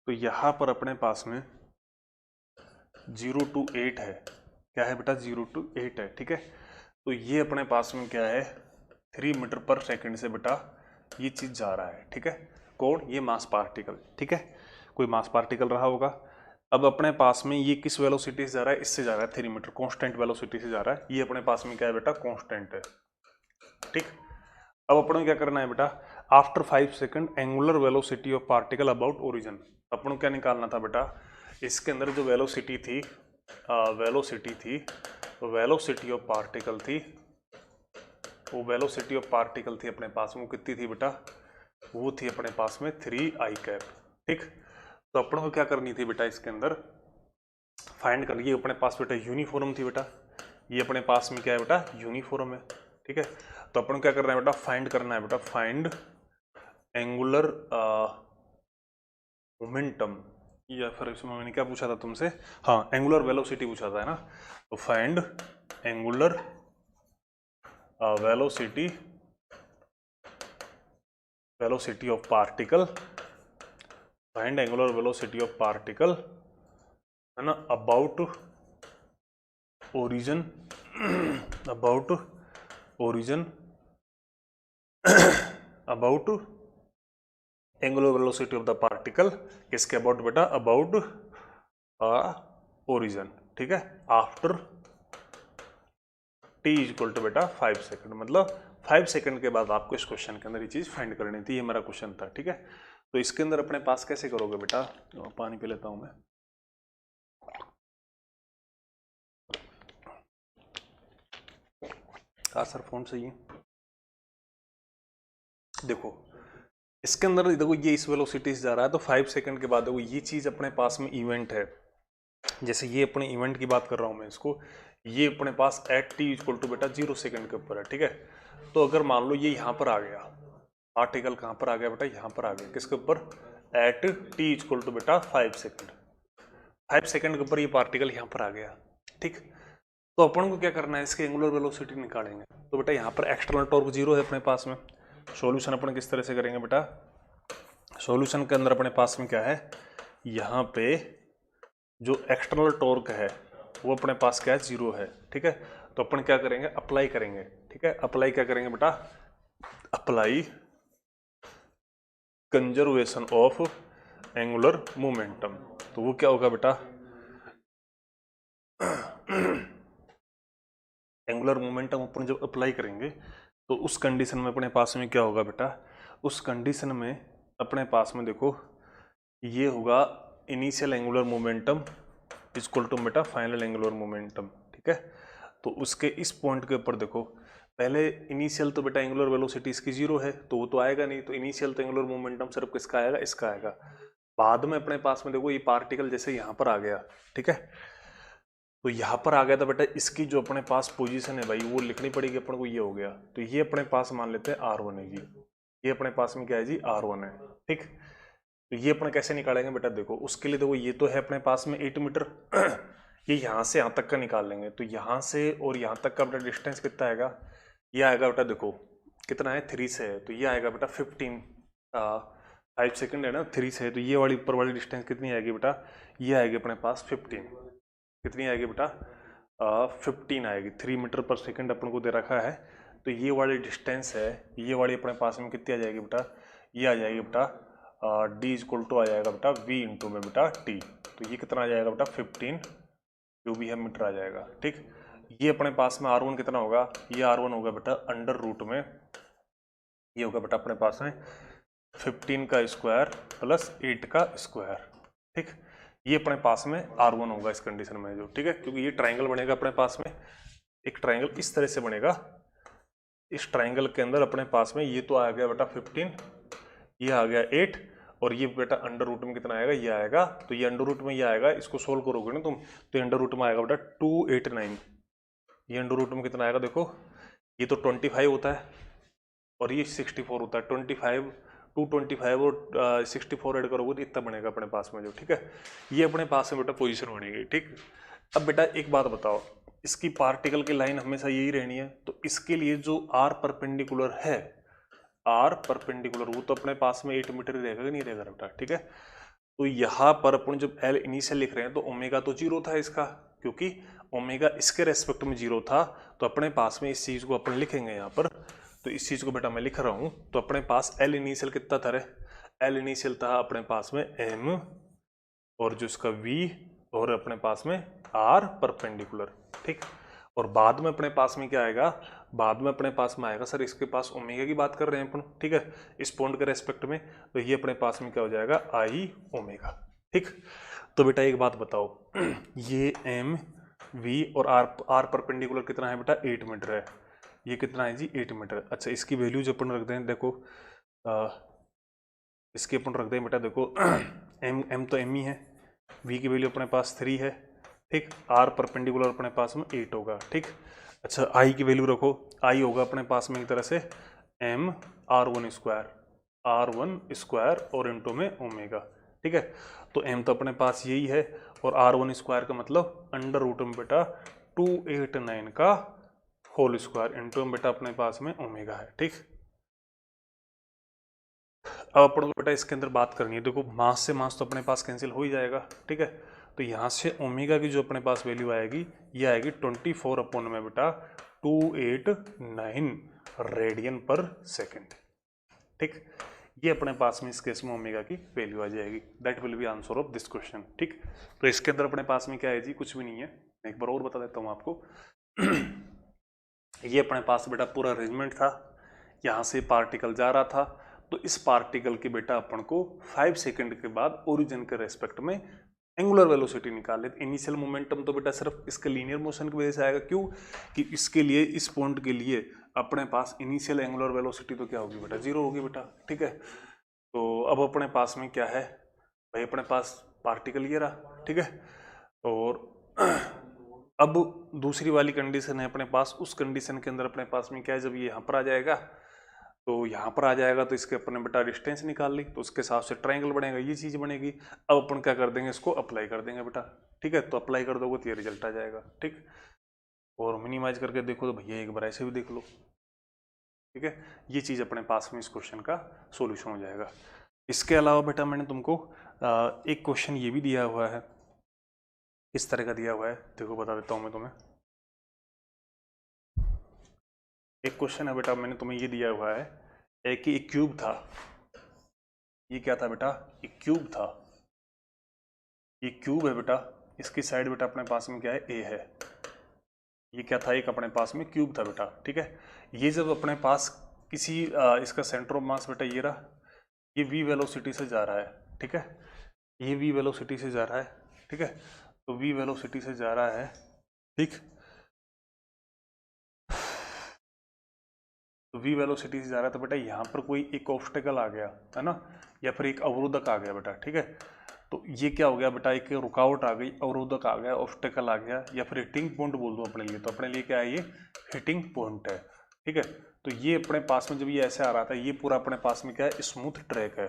तो यहाँ पर अपने पास में 0 to 8 है, क्या है बेटा, 0 to 8 है, ठीक है। तो ये अपने पास में क्या है, 3 मीटर पर सेकेंड से बेटा ये चीज़ जा रहा है, ठीक है। कौन, ये मास पार्टिकल, ठीक है, कोई मास पार्टिकल रहा होगा। अब अपने पास में ये किस वेलोसिटी से जा रहा है, इससे जा रहा है 3 मीटर, कांस्टेंट वेलोसिटी से जा रहा है, ये अपने पास में क्या है बेटा, कांस्टेंट है, ठीक। अब अपन को क्या करना है बेटा, after 5 second angular velocity of particle about origin. अपन को क्या निकालना था बेटा, इसके अंदर जो वेलोसिटी थी वेलोसिटी ऑफ पार्टिकल थी, वो वेलोसिटी ऑफ पार्टिकल थी अपने पास में, वो कितनी थी बेटा, वो थी अपने पास में 3i कैप, ठीक। तो अपन को क्या करनी थी बेटा, इसके अंदर फाइंड कर, ये अपने पास बेटा यूनिफॉर्म थी बेटा, ये अपने पास में क्या है बेटा, यूनिफॉर्म है, ठीक है। तो अपन को क्या करना है बेटा, फाइंड करना है बेटा, फाइंड एंगुलर मोमेंटम, या फिर इसमें मैंने क्या पूछा था तुमसे, हाँ, एंगुलर वेलोसिटी पूछा था, है ना। तो find angular velocity of particle, find angular velocity of particle, है ना, about origin about angular velocity of the particle, किसके अबाउट बेटा, अबाउट ओरिजिन, ठीक है, आफ्टर t इक्वल टू बेटा 5 सेकंड, मतलब 5 सेकंड के बाद आपको इस क्वेश्चन के अंदर ये चीज फाइंड करनी थी, ये मेरा क्वेश्चन था, ठीक है। तो इसके अंदर अपने पास कैसे करोगे बेटा, पानी पी लेता हूं मैं। हाँ सर, फोन सही है। देखो इसके अंदर देखो ये इस वेलोसिटी से जा रहा है, तो 5 सेकंड के बाद देखो ये चीज अपने पास में इवेंट है, जैसे ये अपने इवेंट की बात कर रहा हूं मैं, इसको ये अपने पास एट t इक्वल टू बेटा 0 सेकंड के ऊपर है, ठीक है। तो अगर मान लो ये यहाँ पर आ गया, पार्टिकल कहाँ पर आ गया बेटा, यहाँ पर आ गया, किसके ऊपर, एट टी इक्वल टू बेटा 5 सेकेंड, 5 सेकेंड के ऊपर ये पार्टिकल यहाँ पर आ गया, ठीक। तो अपन को क्या करना है, इसकी एंगुलर वेलोसिटी निकालेंगे। तो बेटा यहाँ पर एक्सटर्नल टॉर्क 0 है अपने पास में। सॉल्यूशन अपन किस तरह से करेंगे बेटा, सॉल्यूशन के अंदर अपने पास में क्या है, यहाँ पे जो एक्सटर्नल टॉर्क है वो अपने पास क्या है, 0 है, ठीक है। तो अपन क्या करेंगे, अप्लाई करेंगे, ठीक है। अप्लाई क्या करेंगे बेटा, apply conservation of angular momentum. तो वो क्या होगा बेटा, एंगुलर मोमेंटम अपन जब अप्लाई करेंगे तो उस कंडीशन में अपने पास में क्या होगा बेटा, उस कंडीशन में अपने पास में देखो ये होगा initial angular momentum equal to बेटा फाइनल एंगुलर मोमेंटम, ठीक है। तो उसके इस पॉइंट के ऊपर देखो, पहले इनिशियल तो बेटा एंगुलर वेलोसिटी इसकी 0 है तो वो तो आएगा नहीं, तो इनिशियल तो एंगुलर मोमेंटम सिर्फ किसका आएगा, इसका आएगा। बाद में अपने पास में देखो ये पार्टिकल जैसे यहाँ पर आ गया, ठीक है। तो यहाँ पर आ गया था बेटा, इसकी जो अपने पास पोजीशन है भाई वो लिखनी पड़ेगी अपन को, ये हो गया। तो ये अपने पास मान लेते हैं R1 है जी, ये अपने पास में क्या है जी, R1 है, ठीक। तो ये अपन कैसे निकालेंगे बेटा, देखो उसके लिए देखो ये तो है अपने पास में 8 मीटर, ये यहाँ से यहाँ तक का निकाल लेंगे। तो यहाँ से और यहाँ तक का बेटा डिस्टेंस कितना आएगा, ये आएगा बेटा देखो कितना है, 3 से है, तो ये आएगा बेटा 15, 5 सेकेंड है ना, 3 से है, तो ये वाली ऊपर वाली डिस्टेंस कितनी आएगी बेटा, ये आएगी अपने पास 15, कितनी आएगी बेटा 15 आएगी, 3 मीटर पर सेकेंड अपन को दे रखा है। तो ये वाली डिस्टेंस है, ये वाली अपने पास में कितनी आ जाएगी बेटा, ये आ जाएगी बेटा डी इक्वल टू आ जाएगा बेटा वी इंटू में बेटा टी। तो ये कितना आ जाएगा बेटा 15 जो भी है मीटर आ जाएगा, ठीक। ये अपने पास में R1 कितना होगा, ये R1 होगा बेटा अंडर रूट में, ये होगा बेटा अपने पास में 15 का स्क्वायर प्लस 8 का स्क्वायर, ठीक। ये अपने पास में R1 होगा इस कंडीशन में जो, ठीक है। क्योंकि ये ट्राइंगल बनेगा अपने पास में, एक ट्राइंगल इस तरह से बनेगा, इस ट्राइंगल के अंदर अपने पास में ये तो आ गया बेटा 15, ये आ गया 8, और ये बेटा अंडर रूट में कितना आएगा, ये आएगा। तो ये अंडर रूट में ये आएगा, इसको सोल्व करोगे ना तुम तो अंडर रूट में आएगा बेटा 289, ये अंडर रूट में कितना आएगा देखो, ये तो 25 होता है और ये 64 होता है, 25 225 और 64 ऐड करोगे तो इतना बनेगा अपने पास में जो, ठीक है। ये अपने पास में बेटा पोजीशन बनेगी, ठीक। अब बेटा एक बात बताओ, इसकी पार्टिकल की लाइन हमेशा यही रहनी है, तो इसके लिए जो आर परपेंडिकुलर है, आर परपेंडिकुलर वो तो अपने पास में 8 मीटर ही रहेगा कि नहीं रहेगा बेटा, ठीक है। तो यहाँ पर अपन जब एल इनिशियल लिख रहे हैं तो ओमेगा तो 0 था इसका, क्योंकि ओमेगा इसके रेस्पेक्ट में 0 था, तो अपने पास में इस चीज को अपन लिखेंगे यहाँ पर। तो इस चीज को बेटा मैं लिख रहा हूं, तो अपने पास एल इनिशियल कितना था रे, एल इनिशियल था अपने पास में एम और जो इसका वी और अपने पास में आर परपेंडिकुलर, ठीक। और बाद में अपने पास में क्या आएगा, बाद में अपने पास में आएगा सर इसके पास ओमेगा की बात कर रहे हैं अपन, ठीक है, इस पॉइंट के रेस्पेक्ट में, तो ये अपने पास में क्या हो जाएगा आई ओमेगा, ठीक। तो बेटा एक बात बताओ, ये एम वी और आर परपेंडिकुलर कितना है बेटा 8 मीटर है, ये कितना है जी 8 मीटर। अच्छा इसकी वैल्यू जो अपन रख दें देखो, इसकी अपन रख दें बेटा देखो एम तो एम ही है, वी की वैल्यू अपने पास 3 है, ठीक। आर परपेंडिकुलर अपने पास में 8 होगा, ठीक। अच्छा आई की वैल्यू रखो, आई होगा अपने पास में एक तरह से एम R1 स्क्वायर और इंटू में ओमेगा, ठीक है। तो एम तो अपने पास यही है और R1 स्क्वायर का मतलब अंडर रूट में बेटा 289 का होल स्क्वायर इंटू में बेटा अपने पास में ओमेगा है, ठीक। अब अपन को बेटा इसके अंदर बात करनी है, देखो मास से मास तो अपने पास कैंसिल हो ही जाएगा, ठीक है। तो यहाँ से ओमेगा की जो अपने पास वैल्यू आएगी, ये आएगी 24 अपॉन में बेटा 289 रेडियन पर सेकेंड, ठीक। ये अपने पास में इस केस में ओमेगा की वैल्यू आ जाएगी, that will be answer of this question, ठीक। तो इसके अंदर अपने पास में क्या है जी, कुछ भी नहीं है, एक बार और बता देता हूँ आपको। ये अपने पास बेटा पूरा अरेंजमेंट था, यहाँ से पार्टिकल जा रहा था, तो इस पार्टिकल की बेटा अपन को 5 सेकंड के बाद ओरिजिन के रेस्पेक्ट में एंगुलर वेलोसिटी निकाले। इनिशियल मोमेंटम तो बेटा सिर्फ इसके लीनियर मोशन की वजह से आएगा, क्यों कि इसके लिए इस पॉइंट के लिए अपने पास इनिशियल एंगुलर वेलोसिटी तो क्या होगी बेटा 0 होगी बेटा, ठीक है। तो अब अपने पास में क्या है भाई, अपने पास पार्टिकल ये रहा, ठीक है। और अब दूसरी वाली कंडीशन है अपने पास, उस कंडीशन के अंदर अपने पास में क्या है, जब ये यहाँ पर आ जाएगा तो यहाँ पर आ जाएगा तो इसके अपने बेटा डिस्टेंस निकाल ली, तो उसके हिसाब से ट्रायंगल बनेगा, ये चीज़ बनेगी। अब अपन क्या कर देंगे, इसको अप्लाई कर देंगे बेटा, ठीक है। तो अप्लाई कर दोगे तो ये रिजल्ट आ जाएगा, ठीक। और मिनिमाइज करके देखो तो भैया एक बार ऐसे भी देख लो, ठीक है। ये चीज़ अपने पास में इस क्वेश्चन का सोल्यूशन हो जाएगा। इसके अलावा बेटा मैंने तुमको एक क्वेश्चन ये भी दिया हुआ है, इस तरह का दिया हुआ है, देखो बता देता हूँ मैं तुम्हें। एक क्वेश्चन है बेटा, मैंने तुम्हें ये दिया हुआ है कि एक क्यूब था, ये क्या था बेटा, एक क्यूब था, ये क्यूब है बेटा, इसकी साइड बेटा अपने पास में क्या है, ए है। ये क्या था, एक अपने पास में क्यूब था बेटा, ठीक है। ये जब अपने पास किसी इसका सेंटर ऑफ मास बेटा ये रहा, ये v वेलोसिटी से जा रहा है, ठीक है, ये v वेलोसिटी से जा रहा है, ठीक है। तो v वेलोसिटी से जा रहा है, ठीक, तो v वेलोसिटी से जा रहा है, तो बेटा यहाँ पर कोई एक ऑब्स्टेकल आ गया है ना, या फिर एक अवरोधक आ गया बेटा, ठीक है। तो ये क्या हो गया बेटा, एक रुकावट आ गई, अवरोधक आ गया, ऑब्स्टेकल आ गया, या फिर हिटिंग पॉइंट बोल दो अपने लिए, तो अपने लिए क्या है, ये हिटिंग पॉइंट है, ठीक है। तो ये अपने पास में जब ये ऐसे आ रहा था, ये पूरा अपने पास में क्या है, स्मूथ ट्रैक है,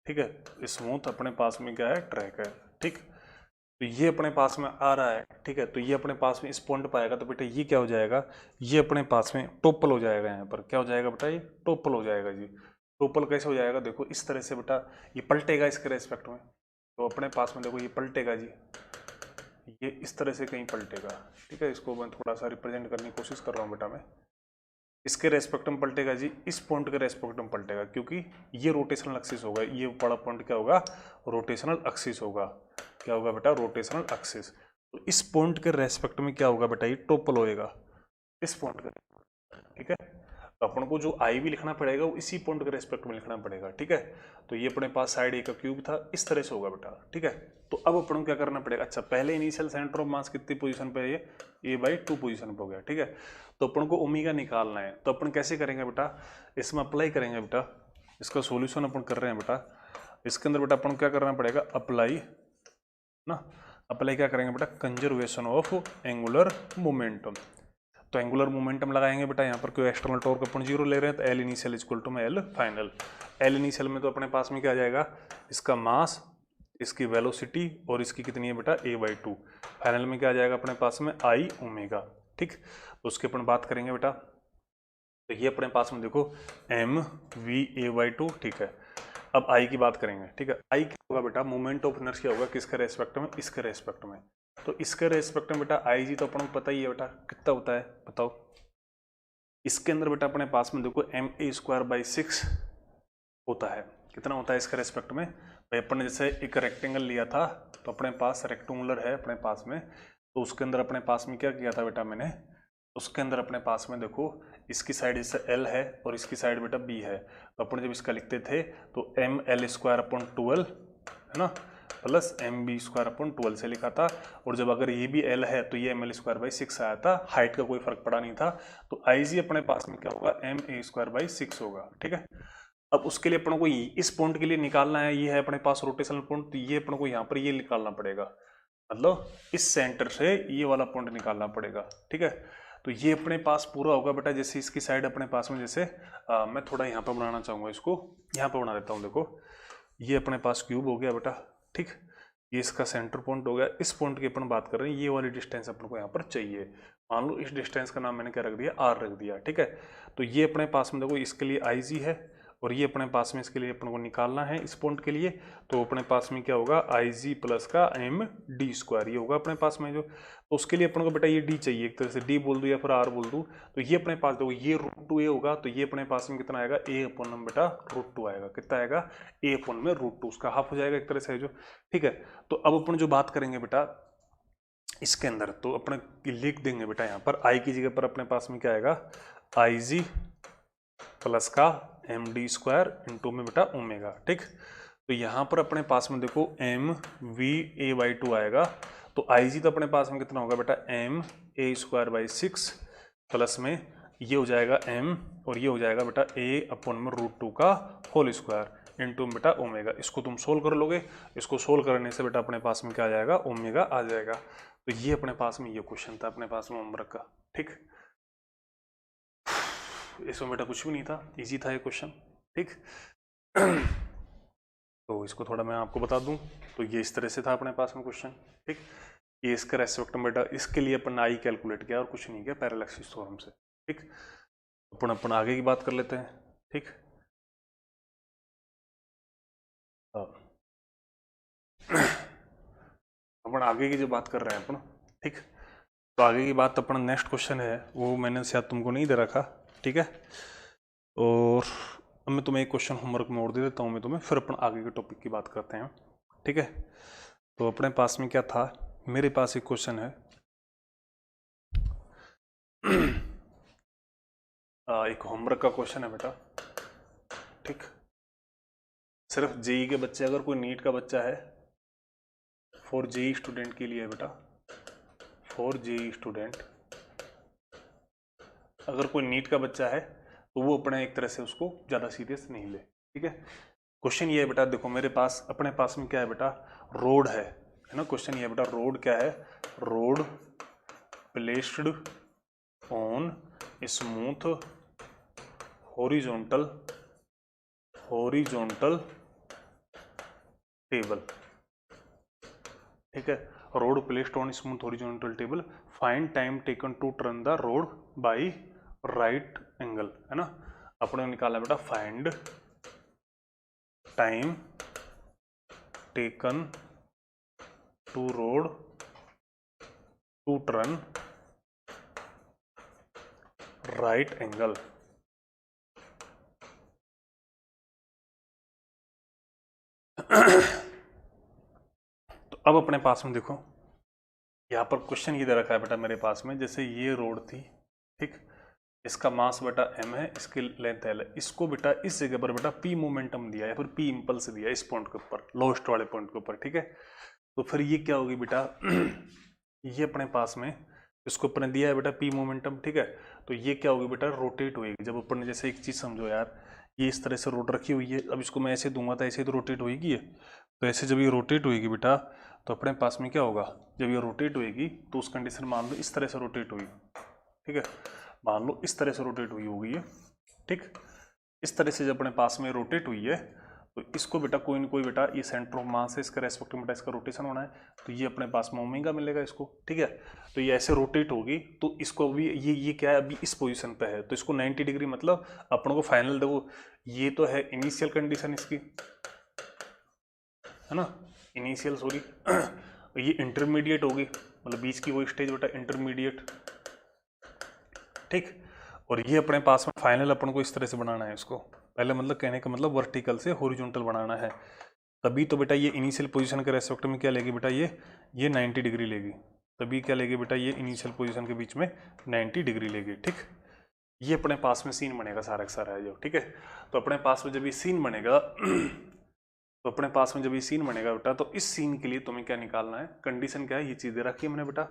ठीक है, स्मूथ अपने पास में क्या है, ट्रैक है, ठीक। तो ये अपने पास में आ रहा है, ठीक है। तो ये अपने पास में इस पॉइंट पर आएगा, तो बेटा ये क्या हो जाएगा, ये अपने पास में टोपल हो जाएगा, यहाँ पर क्या हो जाएगा बेटा, ये टोपल हो जाएगा जी। टोपल कैसे हो जाएगा, देखो इस तरह से बेटा, ये पलटेगा इसके रेस्पेक्ट में, तो अपने पास में देखो ये पलटेगा जी, ये इस तरह से कहीं पलटेगा, ठीक है। इसको मैं थोड़ा सा रिप्रेजेंट करने की कोशिश कर रहा हूँ बेटा मैं, इसके रेस्पेक्ट में पलटेगा जी, इस पॉइंट के रेस्पेक्ट में पलटेगा, क्योंकि ये रोटेशनल एक्सिस होगा, ये बड़ा पॉइंट क्या होगा, रोटेशनल एक्सिस होगा, क्या होगा बेटा, रोटेशनल एक्सिस। तो इस पॉइंट के रेस्पेक्ट में क्या होगा बेटा, ये टोपल होएगा इस पॉइंट का, ठीक है। तो अपन को जो आई भी लिखना पड़ेगा वो इसी पॉइंट के रेस्पेक्ट में लिखना पड़ेगा, ठीक है। तो ये अपने पास साइड ए का क्यूब था, इस तरह से होगा बेटा, ठीक है। तो अब अपन को क्या करना पड़ेगा, अच्छा पहले इनिशियल सेंटर ऑफ मास कितनी पोजीशन पे है, ये A/2 पोजीशन पे हो गया, ठीक है। तो अपन को ओमेगा निकालना है, तो अपन कैसे करेंगे बेटा, इसमें अप्लाई करेंगे बेटा, इसका सोल्यूशन अपन कर रहे हैं बेटा। इसके अंदर बेटा अपन को क्या करना पड़ेगा, अप्लाई ना, अप्लाई क्या करेंगे बेटा, कंजर्वेशन ऑफ एंगुलर मोमेंटम। तो एंगुलर मोमेंटम लगाएंगे बेटा, यहाँ पर कोई एक्सटर्नल टॉर्क अपन 0 ले रहे हैं, तो एल इनिशियल इक्वल टू में एल फाइनल। एल इनिशियल में तो अपने पास में क्या आ जाएगा, इसका मास, इसकी वेलोसिटी और इसकी कितनी है बेटा, A/2। फाइनल में क्या आ जाएगा अपने पास में, आई ओमेगा, ठीक। तो उसके अपन बात करेंगे बेटा, तो ये अपने पास में देखो mv/A/2, ठीक है। अब आई की बात करेंगे, ठीक है। आई क्या होगा बेटा, मोमेंट ऑफ इनर्शिया होगा किसके रेस्पेक्ट में, इसके रेस्पेक्ट में। तो इसके रेस्पेक्ट में बेटा आई जी तो अपन को पता ही है बेटा, कितना होता है बताओ। इसके अंदर बेटा अपने पास में देखो ma²/6 होता है, कितना होता है इसके रेस्पेक्ट में भाई। अपन ने जैसे एक रेक्टेंगल लिया था, तो अपने पास रेक्टेंगुलर है अपने पास में, तो उसके अंदर अपने पास में क्या किया था बेटा मैंने, उसके अंदर अपने पास में देखो इसकी साइड जैसे L है और इसकी साइड बेटा B है, तो अपन जब इसका लिखते थे तो mL²/12 है ना, प्लस mB²/12 से लिखा था। और जब अगर ये भी L है तो ये mL²/6 आया था, हाइट का कोई फर्क पड़ा नहीं था। तो IG अपने पास में क्या होगा, ma²/6 होगा, ठीक है। अब उसके लिए अपन को इस पॉइंट के लिए निकालना है, ये है अपने पास रोटेशनल पॉइंट, तो ये अपन को यहाँ पर ये निकालना पड़ेगा, मतलब इस सेंटर से ये वाला पॉइंट निकालना पड़ेगा, ठीक है। तो ये अपने पास पूरा होगा बेटा, जैसे इसकी साइड अपने पास में जैसे मैं थोड़ा यहाँ पर बनाना चाहूँगा, इसको यहाँ पर बना देता हूँ। देखो ये अपने पास क्यूब हो गया बेटा, ठीक। ये इसका सेंटर पॉइंट हो गया, इस पॉइंट की अपन बात कर रहे हैं, ये वाली डिस्टेंस अपन को यहाँ पर चाहिए। मान लो इस डिस्टेंस का नाम मैंने क्या रख दिया, आर रख दिया, ठीक है। तो ये अपने पास में देखो इसके लिए आई जी है, और ये अपने पास में इसके लिए अपन को निकालना है इस पॉइंट के लिए, तो अपने पास में क्या होगा, आई जी प्लस का md², ये होगा अपने पास में जो। तो उसके लिए अपन को बेटा ये d चाहिए, एक तरह से d बोल दूँ या फिर r बोल दूँ, तो ये अपने पास देखो ये √2a होगा, तो ये अपने पास में कितना आएगा, a/m बेटा √2 आएगा, कितना आएगा, a/√2, उसका हाफ हो जाएगा एक तरह से जो, ठीक है। तो अब अपन जो बात करेंगे बेटा इसके अंदर, तो अपने लिख देंगे बेटा यहाँ पर आई की जगह पर अपने पास में क्या आएगा, आई जी प्लस का md² इंटू में बेटा ओमेगा, ठीक। तो यहाँ पर अपने पास में देखो mva/2 आएगा, तो IG तो अपने पास में कितना होगा बेटा, ma²/6 प्लस में ये हो जाएगा m, और ये हो जाएगा बेटा a/√2 का होल स्क्वायर इंटू बेटा ओमेगा। इसको तुम सोल्व कर लोगे, इसको सोल्व करने से बेटा अपने पास में क्या आ जाएगा, ओमेगा आ जाएगा। तो ये अपने पास में ये क्वेश्चन था अपने पास में होमवर्क का, ठीक। इसमें बेटा कुछ भी नहीं था, इजी था ये क्वेश्चन, ठीक। तो इसको थोड़ा मैं आपको बता दूं, तो ये इस तरह से था अपने पास में क्वेश्चन, ठीक। ये इसका रेस्पेक्ट में बेटा इसके लिए अपन आई कैलकुलेट किया और कुछ नहीं किया पैरेलैक्सिस थ्योरम से, ठीक। अपन आगे की बात कर लेते हैं, ठीक। अपन आगे की जो बात कर रहे हैं अपन, ठीक। तो आगे की बात अपन नेक्स्ट क्वेश्चन है वो मैंने शायद तुमको नहीं दे रखा, ठीक है। और अब मैं तुम्हें एक क्वेश्चन होमवर्क में और दे देता हूँ मैं तुम्हें, फिर अपन आगे के टॉपिक की बात करते हैं, ठीक है। तो अपने पास में क्या था, मेरे पास एक क्वेश्चन है एक होमवर्क का क्वेश्चन है बेटा, ठीक। सिर्फ जेई के बच्चे, अगर कोई नीट का बच्चा है, फॉर जेई स्टूडेंट के लिए बेटा, फॉर जेई स्टूडेंट, अगर कोई नीट का बच्चा है तो वो अपने एक तरह से उसको ज़्यादा सीरियस नहीं ले, ठीक है। क्वेश्चन ये है बेटा, देखो मेरे पास अपने पास में क्या है बेटा, रोड है ना। क्वेश्चन ये है बेटा, रोड क्या है, rod placed on smooth horizontal table, ठीक है। Rod placed on smooth horizontal table, find time taken to turn the rod by right angle, है ना। अपने निकाला बेटा find time taken to rod to turn right angle. तो अब अपने पास में देखो यहाँ पर क्वेश्चन ये दे रखा है बेटा मेरे पास में, जैसे ये रोड थी, ठीक। इसका मास बेटा m है, इसकी लेंथ l है। इसको बेटा इस जगह पर बेटा p मोमेंटम दिया या फिर p इम्पल्स दिया इस पॉइंट के ऊपर, लोएस्ट वाले पॉइंट के ऊपर, ठीक है। तो फिर ये क्या होगी बेटा ये अपने पास में इसको अपन ने दिया है बेटा p मोमेंटम, ठीक है। तो ये क्या होगी बेटा, रोटेट होगी। जब अपन ने जैसे एक चीज समझो यार, ये इस तरह से रोड रखी हुई है, अब इसको मैं ऐसे दूंगा तो ऐसे तो रोटेट होगी। तो ऐसे जब ये रोटेट होगी बेटा तो अपने पास में क्या होगा, जब ये रोटेट होगी तो उस कंडीशन मान लो इस तरह से रोटेट हुई, ठीक है। मान लो इस तरह से रोटेट हुई होगी ये, ठीक। इस तरह से जब अपने पास में रोटेट हुई है तो इसको बेटा कोई ना कोई बेटा ये सेंटर ऑफ मास है, इसका रेस्पेक्ट में बेटा इसका रोटेशन होना है, तो ये अपने पास में ओमेगा मिलेगा इसको, ठीक है। तो ये ऐसे रोटेट होगी तो इसको अभी ये क्या है, अभी इस पोजीशन पे है, तो इसको 90 डिग्री, मतलब अपन को फाइनल देखो ये तो है इनिशियल कंडीशन इसकी, है ना, इनिशियल सॉरी ये इंटरमीडिएट होगी, मतलब बीच की वो स्टेज बेटा इंटरमीडिएट, ठीक। और ये अपने पास में फाइनल अपन को इस तरह से बनाना है इसको, पहले मतलब कहने का मतलब वर्टिकल से हॉरिजॉन्टल बनाना है, तभी तो बेटा ये इनिशियल पोजीशन के रेस्पेक्ट में क्या लेगी बेटा, ये 90 डिग्री लेगी, तभी क्या लेगी बेटा, ये इनिशियल पोजीशन के बीच में 90 डिग्री लेगी, ठीक। ये अपने पास में सीन बनेगा सारा का सारा है जो, ठीक है। तो अपने पास में जब ये सीन बनेगा तो अपने पास में जब ये सीन बनेगा बेटा, तो इस सीन के लिए तुम्हें क्या निकालना है, कंडीशन क्या है, ये चीज दे रखी है मैंने बेटा,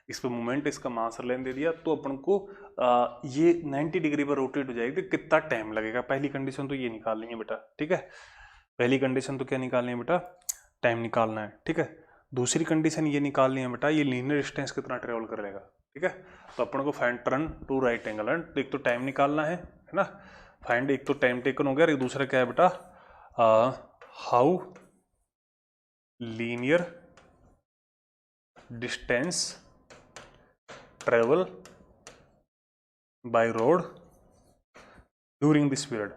इस पे मोमेंट, इसका मास लेन दे दिया, तो अपन को ये 90 डिग्री पर रोटेट हो जाएगी, तो कितना टाइम लगेगा, पहली कंडीशन तो ये निकालनी है बेटा, ठीक है। पहली कंडीशन तो क्या निकालनी है बेटा, टाइम निकालना है, ठीक है। दूसरी कंडीशन ये निकालनी है बेटा, ये लीनियर डिस्टेंस कितना ट्रेवल करेगा, ठीक है। तो अपन को find turn to right angle, एक तो टाइम निकालना है ना, फाइंड एक तो टाइम टेकन हो गया, एक दूसरा क्या है बेटा, how linear distance travel by road during this period,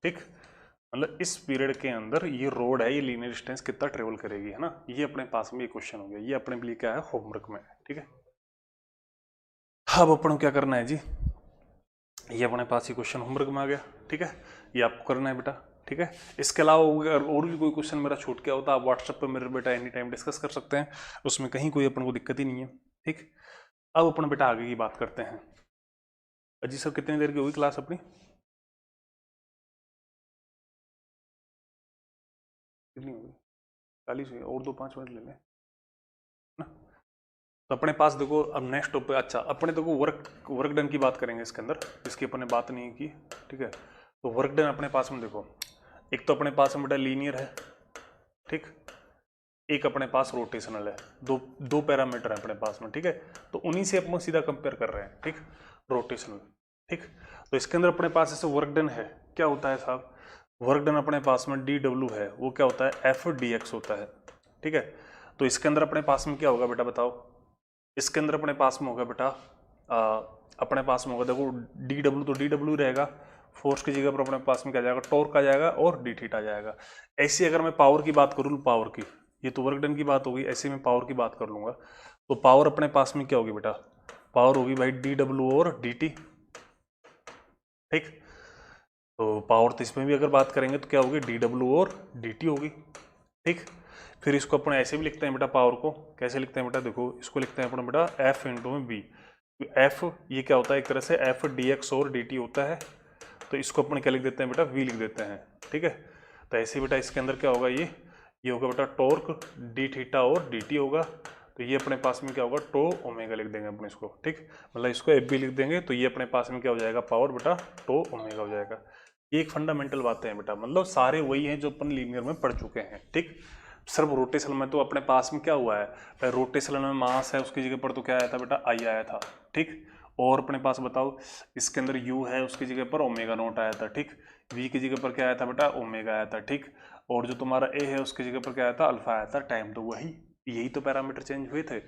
ठीक। मतलब इस पीरियड के अंदर ये रोड है, ये लीनियर डिस्टेंस कितना ट्रेवल करेगी, है ना। ये अपने पास में ये क्वेश्चन हो गया, ये अपने लिए क्या है, होमवर्क में, ठीक है। अब अपन को क्या करना है जी, ये अपने पास ये क्वेश्चन होमवर्क में आ गया, ठीक है। ये आपको करना है बेटा, ठीक है। इसके अलावा अगर और भी कोई क्वेश्चन मेरा छूट गया होता, आप व्हाट्सएप पर मेरे बेटा एनी टाइम डिस्कस कर सकते हैं, उसमें कहीं कोई अपन को दिक्कत ही नहीं है, ठीक। अब अपन बेटा आगे की बात करते हैं। अजी सर कितनी देर की होगी क्लास अपनी, कितनी होगी, 40 हुई, और 2-5 मिनट ले लें ना। तो अपने पास देखो अब नेक्स्ट टॉपिक, अच्छा अपने देखो वर्क डन की बात करेंगे इसके अंदर, जिसकी अपन ने बात नहीं की, ठीक है। तो वर्क डन अपने पास में देखो, एक तो अपने पास में बेटा लीनियर है, ठीक, एक अपने पास रोटेशनल है, दो पैरामीटर है अपने पास में, ठीक है, तो उन्हीं से अपन सीधा कंपेयर कर रहे हैं, ठीक, रोटेशनल, ठीक। तो इसके अंदर अपने पास ऐसे वर्क डन है, क्या होता है साहब, वर्क डन अपने पास में डी डब्ल्यू है, वो क्या होता है एफ डी एक्स होता है, ठीक है। तो इसके अंदर अपने पास में क्या होगा बेटा बताओ, इसके अंदर अपने पास में होगा बेटा अपने पास में होगा, देखो डी डब्ल्यू तो डी डब्ल्यू रहेगा, फोर्स की जगह पर अपने पास में क्या जाएगा, टॉर्क आ जाएगा और डी थीटा आ जाएगा। ऐसी अगर मैं पावर की बात करूँ, पावर की, ये तो वर्क डन की बात होगी, ऐसे में पावर की बात कर लूंगा, तो पावर अपने पास में क्या होगी बेटा, पावर होगी भाई डी डब्ल्यू और डी टी, ठीक। तो पावर तो इसमें भी अगर बात करेंगे तो क्या होगी, डी डब्ल्यू और डी टी होगी, ठीक। फिर इसको अपन ऐसे भी लिखते हैं बेटा, पावर को कैसे लिखते हैं बेटा, देखो इसको लिखते हैं अपन बेटा एफ इंटू में बी। एफ ये क्या होता है, एक तरह से एफ डी एक्स और डी टी होता है, तो इसको अपन क्या लिख देते हैं बेटा, वी लिख देते हैं, ठीक है। तो ऐसे बेटा इसके अंदर क्या होगा, ये होगा बेटा टॉर्क डी थीटा और डी टी होगा, तो ये अपने पास में क्या होगा, टो ओमेगा लिख देंगे अपन इसको, ठीक, मतलब इसको एफ बी लिख देंगे, तो ये अपने पास में क्या हो जाएगा, पावर बेटा टो ओमेगा हो जाएगा। ये एक फंडामेंटल बातें हैं बेटा, मतलब सारे वही हैं जो अपन लीनियर में पढ़ चुके हैं, ठीक। सिर्फ रोटेशनल में तो अपने पास में क्या हुआ है, रोटेशनल में मास है, उसकी जगह पर तो क्या आया था बेटा, आई आया था, ठीक। और अपने पास बताओ इसके अंदर u है, उसकी जगह पर ओमेगा नोट आया था, ठीक। v की जगह पर क्या आया था बेटा, ओमेगा आया था, ठीक। और जो तुम्हारा a है उसकी जगह पर क्या आया था, अल्फा आया था, टाइम तो वही, यही तो पैरामीटर चेंज हुए थे।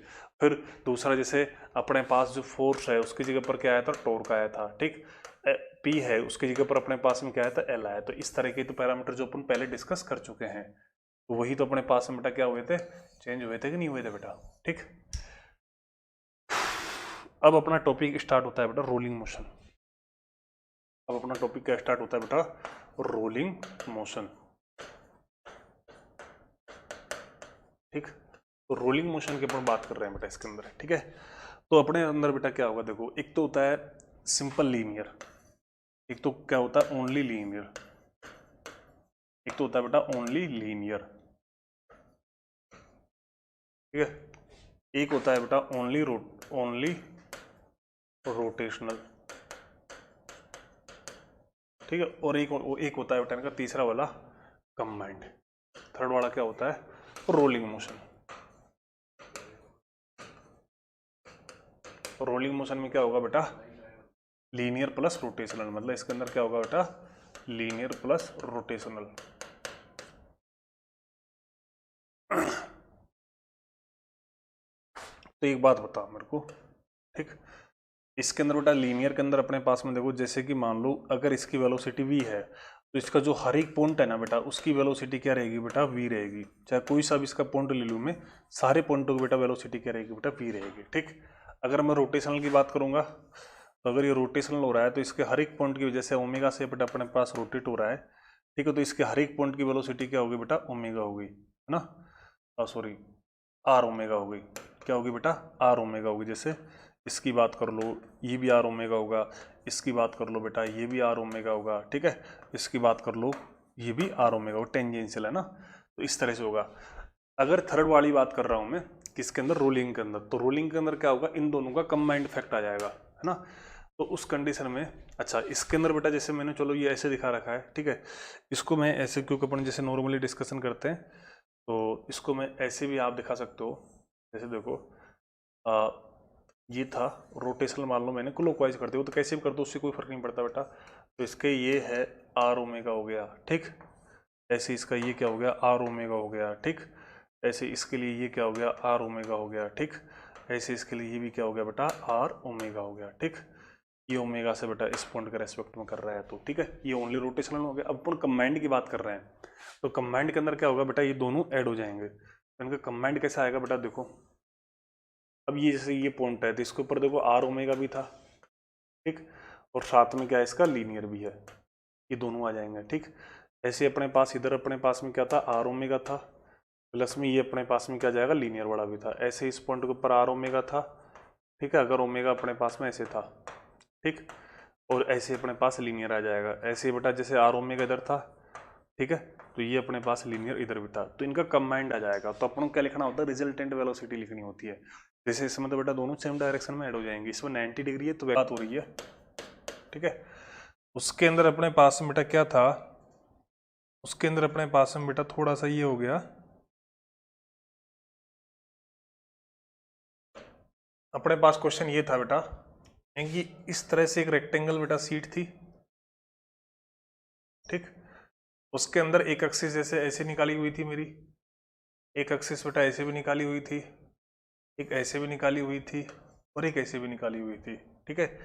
फिर दूसरा जैसे अपने पास जो फोर्स है उसकी जगह पर क्या आया था, टॉर्क आया था, ठीक। p है उसकी जगह पर अपने पास में क्या आया था, l आया। तो इस तरह के तो पैरामीटर जो अपन पहले डिस्कस कर चुके हैं, तो वही तो अपने पास में बेटा क्या हुए थे, चेंज हुए थे कि नहीं हुए थे बेटा, ठीक। अब अपना टॉपिक स्टार्ट होता है बेटा रोलिंग मोशन। अब अपना टॉपिक क्या स्टार्ट होता है बेटा, रोलिंग मोशन, ठीक। तो रोलिंग मोशन की अपन बात कर रहे हैं बेटा इसके अंदर, ठीक है। तो अपने अंदर बेटा क्या होगा, देखो एक तो होता है सिंपल लीनियर, एक तो क्या होता है ओनली लीनियर, एक तो होता है बेटा ओनली लीनियर, ठीक है। एक होता है बेटा ओनली रोटेशनल, ठीक है। और एक होता है बेटा इनका तीसरा वाला कंबाइंड, थर्ड वाला क्या होता है, रोलिंग मोशन। रोलिंग मोशन में क्या होगा बेटा, लीनियर प्लस रोटेशनल, मतलब इसके अंदर क्या होगा बेटा, लीनियर प्लस रोटेशनल। तो एक बात बताओ मेरे को, ठीक, इसके अंदर बेटा लीनियर के अंदर अपने पास में देखो, जैसे कि मान लो अगर इसकी वेलोसिटी v है, तो इसका जो हर एक पॉइंट है ना बेटा, उसकी वेलोसिटी क्या रहेगी बेटा, v रहेगी। चाहे कोई सा भी इसका पॉइंट ले लूँ मैं, सारे पॉइंटों की बेटा वेलोसिटी क्या रहेगी बेटा, v रहेगी, ठीक। अगर मैं रोटेशनल की बात करूंगा, तो अगर ये रोटेशनल हो रहा है तो इसके हर एक पॉइंट की वजह से ओमेगा से बेटा अपने पास रोटेट हो रहा है, ठीक है। तो इसके हर एक पॉइंट की वेलोसिटी क्या होगी बेटा, ओमेगा होगी, है ना, सॉरी आर ओमेगा होगी, क्या होगी बेटा, आर ओमेगा होगी। जैसे इसकी बात कर लो, ये भी आर ओमेगा होगा, इसकी बात कर लो बेटा ये भी आर ओमेगा होगा, ठीक है। इसकी बात कर लो ये भी आर ओमेगा होगा, टेंजेंशियल है ना, तो इस तरह से होगा। अगर थर्ड वाली बात कर रहा हूँ मैं किसके अंदर, रोलिंग के अंदर, तो रोलिंग के अंदर क्या होगा, इन दोनों का कंबाइंड इफेक्ट आ जाएगा, है ना। तो उस कंडीशन में अच्छा इसके अंदर बेटा जैसे मैंने चलो ये ऐसे दिखा रखा है, ठीक है। इसको मैं ऐसे, क्योंकि अपन जैसे नॉर्मली डिस्कशन करते हैं, तो इसको मैं ऐसे भी आप दिखा सकते हो। जैसे देखो ये था रोटेशनल, मान लो मैंने क्लॉकवाइज करते हो तो कैसे भी कर दो, उससे कोई फर्क नहीं पड़ता बेटा। तो इसके ये है आर ओमेगा हो गया, ठीक। ऐसे इसका ये क्या हो गया, आर ओमेगा हो गया, ठीक। ऐसे इसके लिए ये क्या हो गया, आर ओमेगा हो गया, ठीक। ऐसे इसके लिए ये भी क्या हो गया बेटा, आर ओमेगा हो गया, ठीक। ये ओमेगा से बेटा इस पॉइंट के रेस्पेक्ट में कर रहा है, तो ठीक है, ये ओनली रोटेशनल हो गया। अब अपन कंबाइंड की बात कर रहे हैं, तो कंबाइंड के अंदर क्या होगा बेटा, ये दोनों ऐड हो जाएंगे। तो इनका कंबाइंड कैसे आएगा बेटा, देखो अब ये जैसे ये पॉइंट है, तो इसके ऊपर देखो आर ओमेगा भी था, ठीक, और साथ में क्या है इसका लीनियर भी है, ये दोनों आ जाएंगे, ठीक। ऐसे अपने पास इधर अपने पास में क्या था, आर ओमेगा था, प्लस में ये अपने पास में क्या जाएगा, लीनियर वाला भी था। ऐसे इस पॉइंट के ऊपर आर ओमेगा था, ठीक है, अगर ओमेगा अपने पास में ऐसे था, ठीक, और ऐसे अपने पास लीनियर आ जाएगा। ऐसे बेटा जैसे आर ओमेगा इधर था, ठीक है, तो ये अपने पास लीनियर इधर भी था, तो इनका कंबाइंड आ जाएगा। तो अपन को क्या लिखना होता है, रिजल्टेंट वेलोसिटी लिखनी होती है। जैसे इसमें तो बेटा दोनों सेम डायरेक्शन में ऐड हो जाएंगे, इसमें 90 डिग्री है तो बात हो रही है, ठीक है। उसके अंदर अपने पास में बेटा क्या था, उसके अंदर अपने पास में बेटा थोड़ा सा ये हो गया, अपने पास क्वेश्चन ये था बेटा कि इस तरह से एक रेक्टेंगल बेटा सीट थी, ठीक, उसके अंदर एक एक्सिस ऐसे ऐसे निकाली हुई थी मेरी, एक एक्सिस बेटा ऐसे भी निकाली हुई थी, एक ऐसे भी निकाली हुई थी और एक ऐसे भी निकाली हुई थी, ठीक है।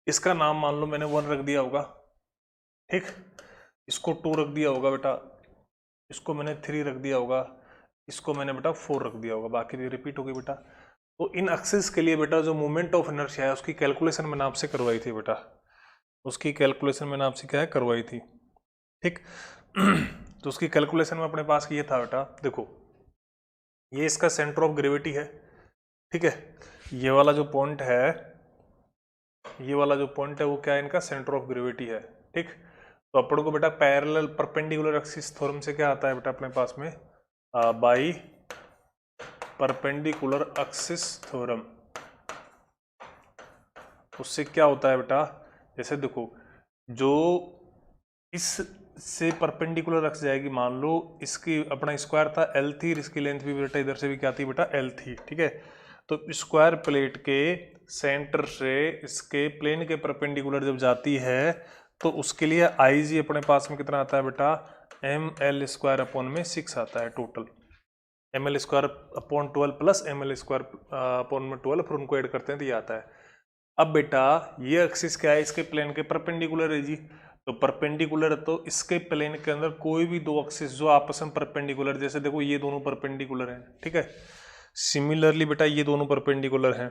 इसका नाम मान लो मैंने 1 रख दिया होगा, ठीक, इसको 2 रख दिया होगा बेटा, इसको मैंने 3 रख दिया होगा, इसको मैंने बेटा 4 रख दिया होगा, बाकी रिपीट होगी बेटा। तो इन एक्सिस के लिए बेटा जो मोमेंट ऑफ इनर्शिया है उसकी कैलकुलेशन मैंने आपसे करवाई थी बेटा, उसकी कैलकुलेशन मैंने आपसे क्या है करवाई थी, ठीक। तो उसकी कैलकुलेशन में अपने पास ये था बेटा, देखो ये इसका सेंटर ऑफ ग्रेविटी है, ठीक है, ये वाला जो पॉइंट है, ये वाला जो पॉइंट है वो क्या है इनका सेंटर ऑफ ग्रेविटी है, ठीक। तो अपन को बेटा पैरेलल परपेंडिकुलर एक्सिस थ्योरम से क्या आता है बेटा अपने पास में, बाई परपेंडिकुलर एक्सिस थ्योरम, उससे क्या होता है बेटा, जैसे देखो जो इस से परपेंडिकुलर रख जाएगी, मान लो इसकी अपना स्क्वायर था L थी, इसकी लेंथ भी बेटा इधर से भी क्या थी बेटा L थी, ठीक है। तो स्क्वायर प्लेट के सेंटर से इसके प्लेन के परपेंडिकुलर जब जाती है तो उसके लिए आई जी अपने पास में कितना आता है बेटा, ml² अपॉन में 6 आता है total, ml² upon 12 plus ml² upon में 12, फिर उनको ऐड करते हैं तो ये आता है। अब बेटा ये एक्सिस क्या है, इसके प्लेन के परपेंडिकुलर है जी, तो परपेंडिकुलर तो इसके प्लेन के अंदर कोई भी दो एक्सिस जो आपस में परपेंडिकुलर, जैसे देखो ये दोनों परपेंडिकुलर हैं, ठीक है, सिमिलरली बेटा ये दोनों परपेंडिकुलर हैं,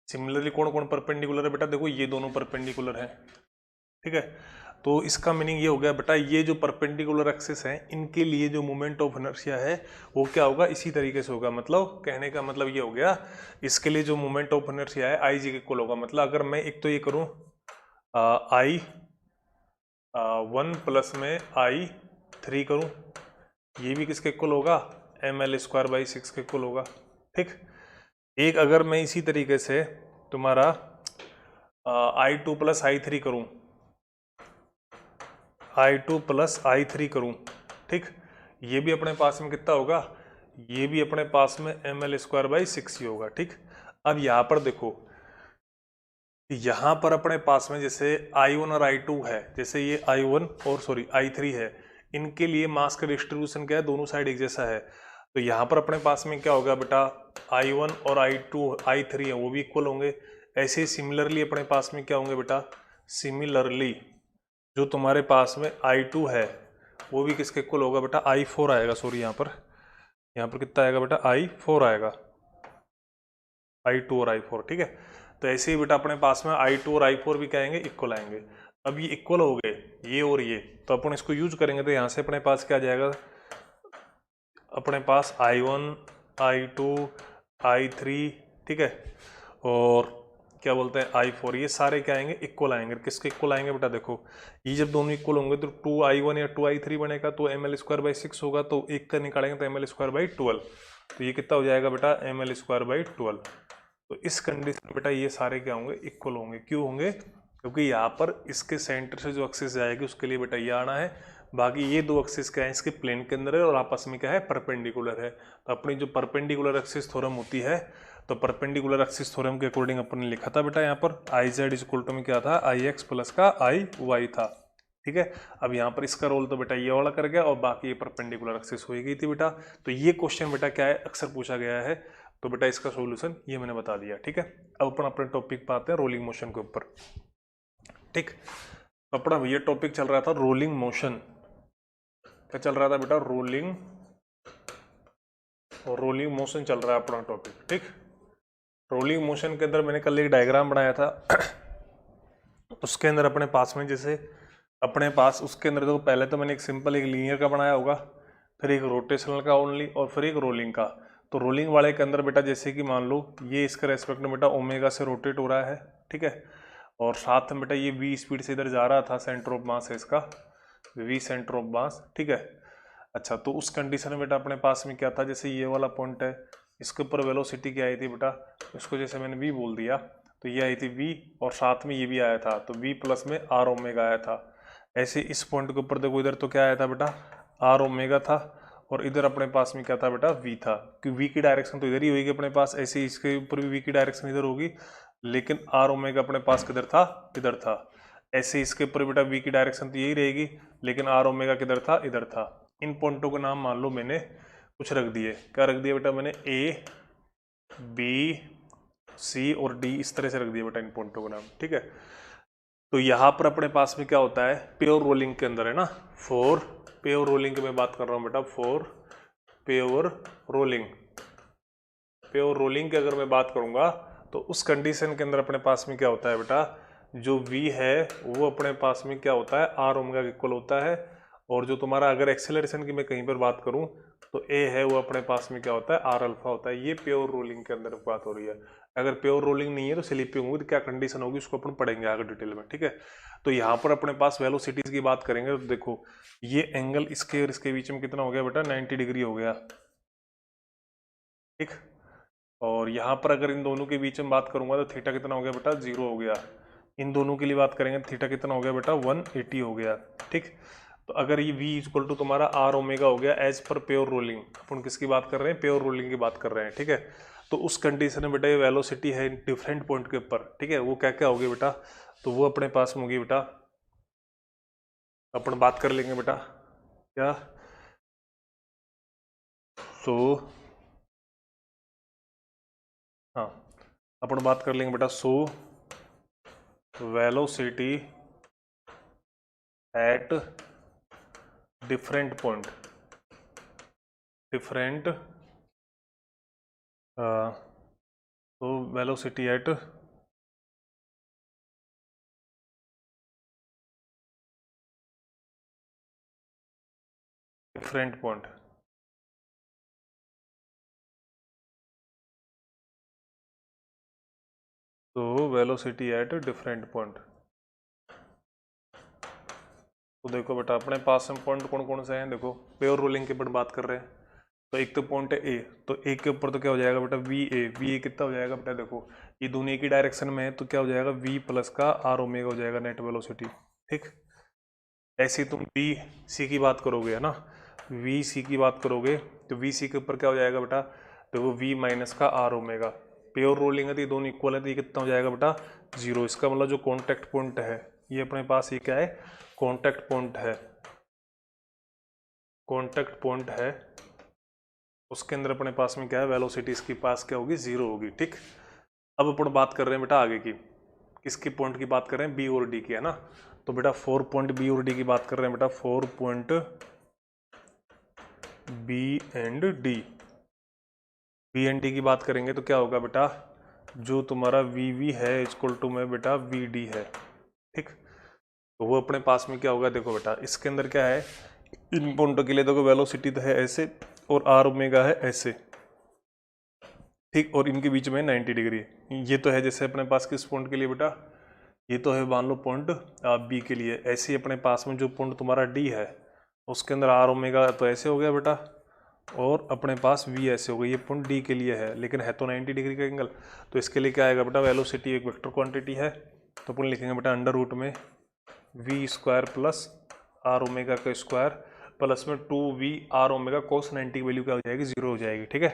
सिमिलरली कौन कौन परपेंडिकुलर है बेटा, देखो ये दोनों परपेंडिकुलर हैं, ठीक है। तो इसका मीनिंग ये हो गया बेटा ये जो परपेंडिकुलर एक्सिस हैं इनके लिए जो मोमेंट ऑफ इनर्शिया है वो क्या होगा, इसी तरीके से होगा, मतलब कहने का मतलब ये हो गया इसके लिए जो मोमेंट ऑफ इनर्शिया है आई जी के इक्वल होगा। मतलब अगर मैं एक तो ये करूं आई 1 प्लस में I3 करूं, ये भी किसके इक्वल होगा, ml²/6 के इक्वल होगा, ठीक। एक अगर मैं इसी तरीके से तुम्हारा I2 प्लस I3 करूं, I2 प्लस I3 करूं, ठीक, ये भी अपने पास में कितना होगा, ये भी अपने पास में ml²/6 ही होगा, ठीक। अब यहाँ पर देखो यहाँ पर अपने पास में जैसे I1 और I2 है, जैसे ये I1 और सॉरी I3 है, इनके लिए मास का डिस्ट्रीब्यूशन क्या है, दोनों साइड एक जैसा है, तो यहाँ पर अपने पास में क्या होगा बेटा I1 और I2 I3 है वो भी इक्वल होंगे। ऐसे ही सिमिलरली अपने पास में क्या होंगे बेटा, सिमिलरली जो तुम्हारे पास में I2 है वो भी किसके इक्वल होगा बेटा, I4 आएगा, सॉरी यहाँ पर कितना आएगा बेटा, I4 आएगा, I2 और I4, ठीक है। तो ऐसे ही बेटा अपने पास में I2 और I4 भी क्या आएंगे, इक्वल आएंगे। अब ये इक्वल हो गए ये और ये, तो अपन इसको यूज करेंगे तो यहाँ से अपने पास क्या आ जाएगा, अपने पास I1 I2 I3, ठीक है, और क्या बोलते हैं I4, ये सारे क्या आएंगे, इक्वल आएंगे। किसके इक्वल आएंगे बेटा, देखो ये जब दोनों इक्वल होंगे तो 2I1 या 2I3 बनेगा तो ml²/6 होगा, तो एक का निकालेंगे तो ml²/12, तो ये कितना हो जाएगा बेटा, ml²/12। तो इस कंडीशन में बेटा ये सारे क्या होंगे, इक्वल होंगे। क्यों होंगे, क्योंकि यहाँ पर इसके सेंटर से जो एक्सिस जाएगी उसके लिए बेटा ये आना है, बाकी ये दो एक्सिस क्या है इसके प्लेन के अंदर है और आपस में क्या है, परपेंडिकुलर है। तो अपनी जो परपेंडिकुलर एक्सिस थ्योरम होती है, तो परपेंडिकुलर एक्सिस थ्योरम के अकॉर्डिंग अपन ने लिखा था बेटा यहाँ पर आई जेड इक्वल टू में क्या था, आई एक्स प्लस का आई वाई था, ठीक है। अब यहाँ पर इसका रोल तो बेटा ये वाला कर गया और बाकी ये परपेंडिकुलर एक्सिस हो गई थी बेटा। तो ये क्वेश्चन बेटा क्या है, अक्सर पूछा गया है, तो बेटा इसका सॉल्यूशन ये मैंने बता दिया, ठीक है। अब अपन अपने टॉपिक पे आते हैं रोलिंग मोशन के ऊपर, ठीक। अपना ये टॉपिक चल रहा था रोलिंग मोशन, क्या चल रहा था बेटा, रोलिंग मोशन चल रहा है अपना टॉपिक, ठीक। रोलिंग मोशन के अंदर मैंने कल एक डायग्राम बनाया था उसके अंदर अपने पास में जैसे अपने पास उसके अंदर देखो पहले तो मैंने एक सिंपल एक लीनियर का बनाया होगा, फिर एक रोटेशनल का ओनली, और फिर एक रोलिंग का। तो रोलिंग वाले के अंदर बेटा जैसे कि मान लो ये इसके रेस्पेक्ट में बेटा ओमेगा से रोटेट हो रहा है, ठीक है, और साथ में बेटा ये v स्पीड से इधर जा रहा था, सेंटर ऑफ मास है इसका v सेंटर ऑफ मास, ठीक है। अच्छा तो उस कंडीशन में बेटा अपने पास में क्या था, जैसे ये वाला पॉइंट है इसके ऊपर वेलोसिटी क्या आई थी बेटा, इसको जैसे मैंने v बोल दिया तो ये आई थी v और साथ में ये भी आया था तो v प्लस में r ओमेगा आया था। ऐसे इस पॉइंट के ऊपर देखो इधर तो क्या आया था बेटा, r ओमेगा था और इधर अपने पास में क्या था बेटा, v था, क्योंकि v की डायरेक्शन तो इधर ही होगी अपने पास, ऐसे ही इसके ऊपर भी v की डायरेक्शन इधर होगी, लेकिन r ओमेगा अपने पास किधर था, इधर था। ऐसे इसके ऊपर बेटा v की डायरेक्शन तो यही रहेगी, लेकिन r ओमेगा किधर था, इधर था। इन पॉइंटों का नाम मान लो मैंने कुछ रख दिए, क्या रख दिया बेटा मैंने, a b c और d, इस तरह से रख दिया बेटा इन पॉइंटों का नाम, ठीक है। तो यहाँ पर अपने पास में क्या होता है, प्योर रोलिंग के अंदर है ना, फॉर प्योर रोलिंग की मैं बात कर रहा हूँ बेटा, for pure rolling, pure rolling की अगर मैं बात करूंगा तो उस कंडीशन के अंदर अपने पास में क्या होता है बेटा, जो v है वो अपने पास में क्या होता है, r ओमेगा के इक्वल होता है। और जो तुम्हारा अगर एक्सेलरेशन की मैं कहीं पर बात करूं तो a है वो अपने पास में क्या होता है, r अल्फा होता है। ये प्योर रोलिंग के अंदर बात हो रही है। अगर प्योर रोलिंग नहीं है तो स्लिपिंग होगी, तो क्या कंडीशन होगी उसको अपन पढ़ेंगे आगे डिटेल में, ठीक है। तो यहाँ पर अपने पास वेलोसिटीज की बात करेंगे तो देखो ये एंगल इसके और इसके बीच में कितना हो गया बेटा, 90 डिग्री हो गया, ठीक। और यहाँ पर अगर इन दोनों के बीच में बात करूंगा तो थीटा कितना हो गया बेटा, 0 हो गया। इन दोनों के लिए बात करेंगे थीटा कितना हो गया बेटा, 180 हो गया, ठीक। तो अगर ये v इक्वल टू तुम्हारा r ओमेगा हो गया एज पर प्योर रोलिंग, अपन किसकी बात कर रहे हैं, प्योर रोलिंग की बात कर रहे हैं, ठीक है। तो उस कंडीशन में बेटा ये वेलोसिटी है डिफरेंट पॉइंट के ऊपर, ठीक है, वो क्या क्या होगी बेटा, तो वो अपने पास में होगी बेटा, अपन बात कर लेंगे बेटा क्या, सो हाँ अपन बात कर लेंगे बेटा, so velocity at different point, different तो वेलोसिटी एट डिफरेंट पॉइंट, तो वेलोसिटी एट डिफरेंट पॉइंट। तो देखो बेटा अपने पास में पॉइंट कौन कौन से हैं, देखो प्योर रोलिंग के ऊपर बात कर रहे हैं, तो एक तो पॉइंट है ए, तो ए के ऊपर तो क्या हो जाएगा बेटा, वी ए कितना हो जाएगा बेटा, देखो ये दोनों एक ही डायरेक्शन में है तो क्या हो जाएगा, वी प्लस का आर ओमेगा हो जाएगा नेट वेलोसिटी, ठीक। ऐसे तुम वी सी की बात करोगे है ना, वी सी की बात करोगे तो वी सी के ऊपर क्या हो जाएगा बेटा, देखो वी माइनस का आर ओमेगा, प्योर रोलिंग है तो ये दोनों इक्वल है तो ये कितना हो जाएगा बेटा, 0। इसका मतलब जो कॉन्टैक्ट पॉइंट है ये अपने पास ये क्या है, कॉन्टैक्ट पॉइंट है, कॉन्टैक्ट पॉइंट है, उसके अंदर अपने पास में क्या है, वेलोसिटी इसके पास क्या होगी, 0 होगी, ठीक। अब अपन बात कर रहे हैं बेटा आगे की, किसकी पॉइंट की बात कर रहे हैं, बी और डी की है ना, तो बेटा 4 पॉइंट बी और डी की बात कर रहे हैं बेटा, 4 point B and D, B and D की बात करेंगे तो क्या होगा बेटा, जो तुम्हारा वी वी है इक्वल टू में बेटा वी डी है, ठीक। तो वो अपने पास में क्या होगा, देखो बेटा इसके अंदर क्या है, इन पॉइंटों के लिए देखो वेलोसिटी तो है ऐसे और आर ओमेगा है ऐसे, ठीक, और इनके बीच में 90 डिग्री, ये तो है जैसे अपने पास किस पॉइंट के लिए बेटा, ये तो है मान लो पॉइंट बी के लिए, ऐसे ही अपने पास में जो पॉइंट तुम्हारा डी है उसके अंदर आर ओमेगा तो ऐसे हो गया बेटा, और अपने पास वी ऐसे हो गई, ये पॉइंट डी के लिए है लेकिन है तो 90 डिग्री का एंगल, तो इसके लिए क्या आएगा बेटा, वेलोसिटी एक वेक्टर क्वांटिटी है तो अपन लिखेंगे बेटा अंडर रूट में V square plus R omega का स्क्वायर प्लस में 2v आर ओमेगा कोस 90 की वैल्यू क्या हो जाएगी, 0 हो जाएगी, ठीक है।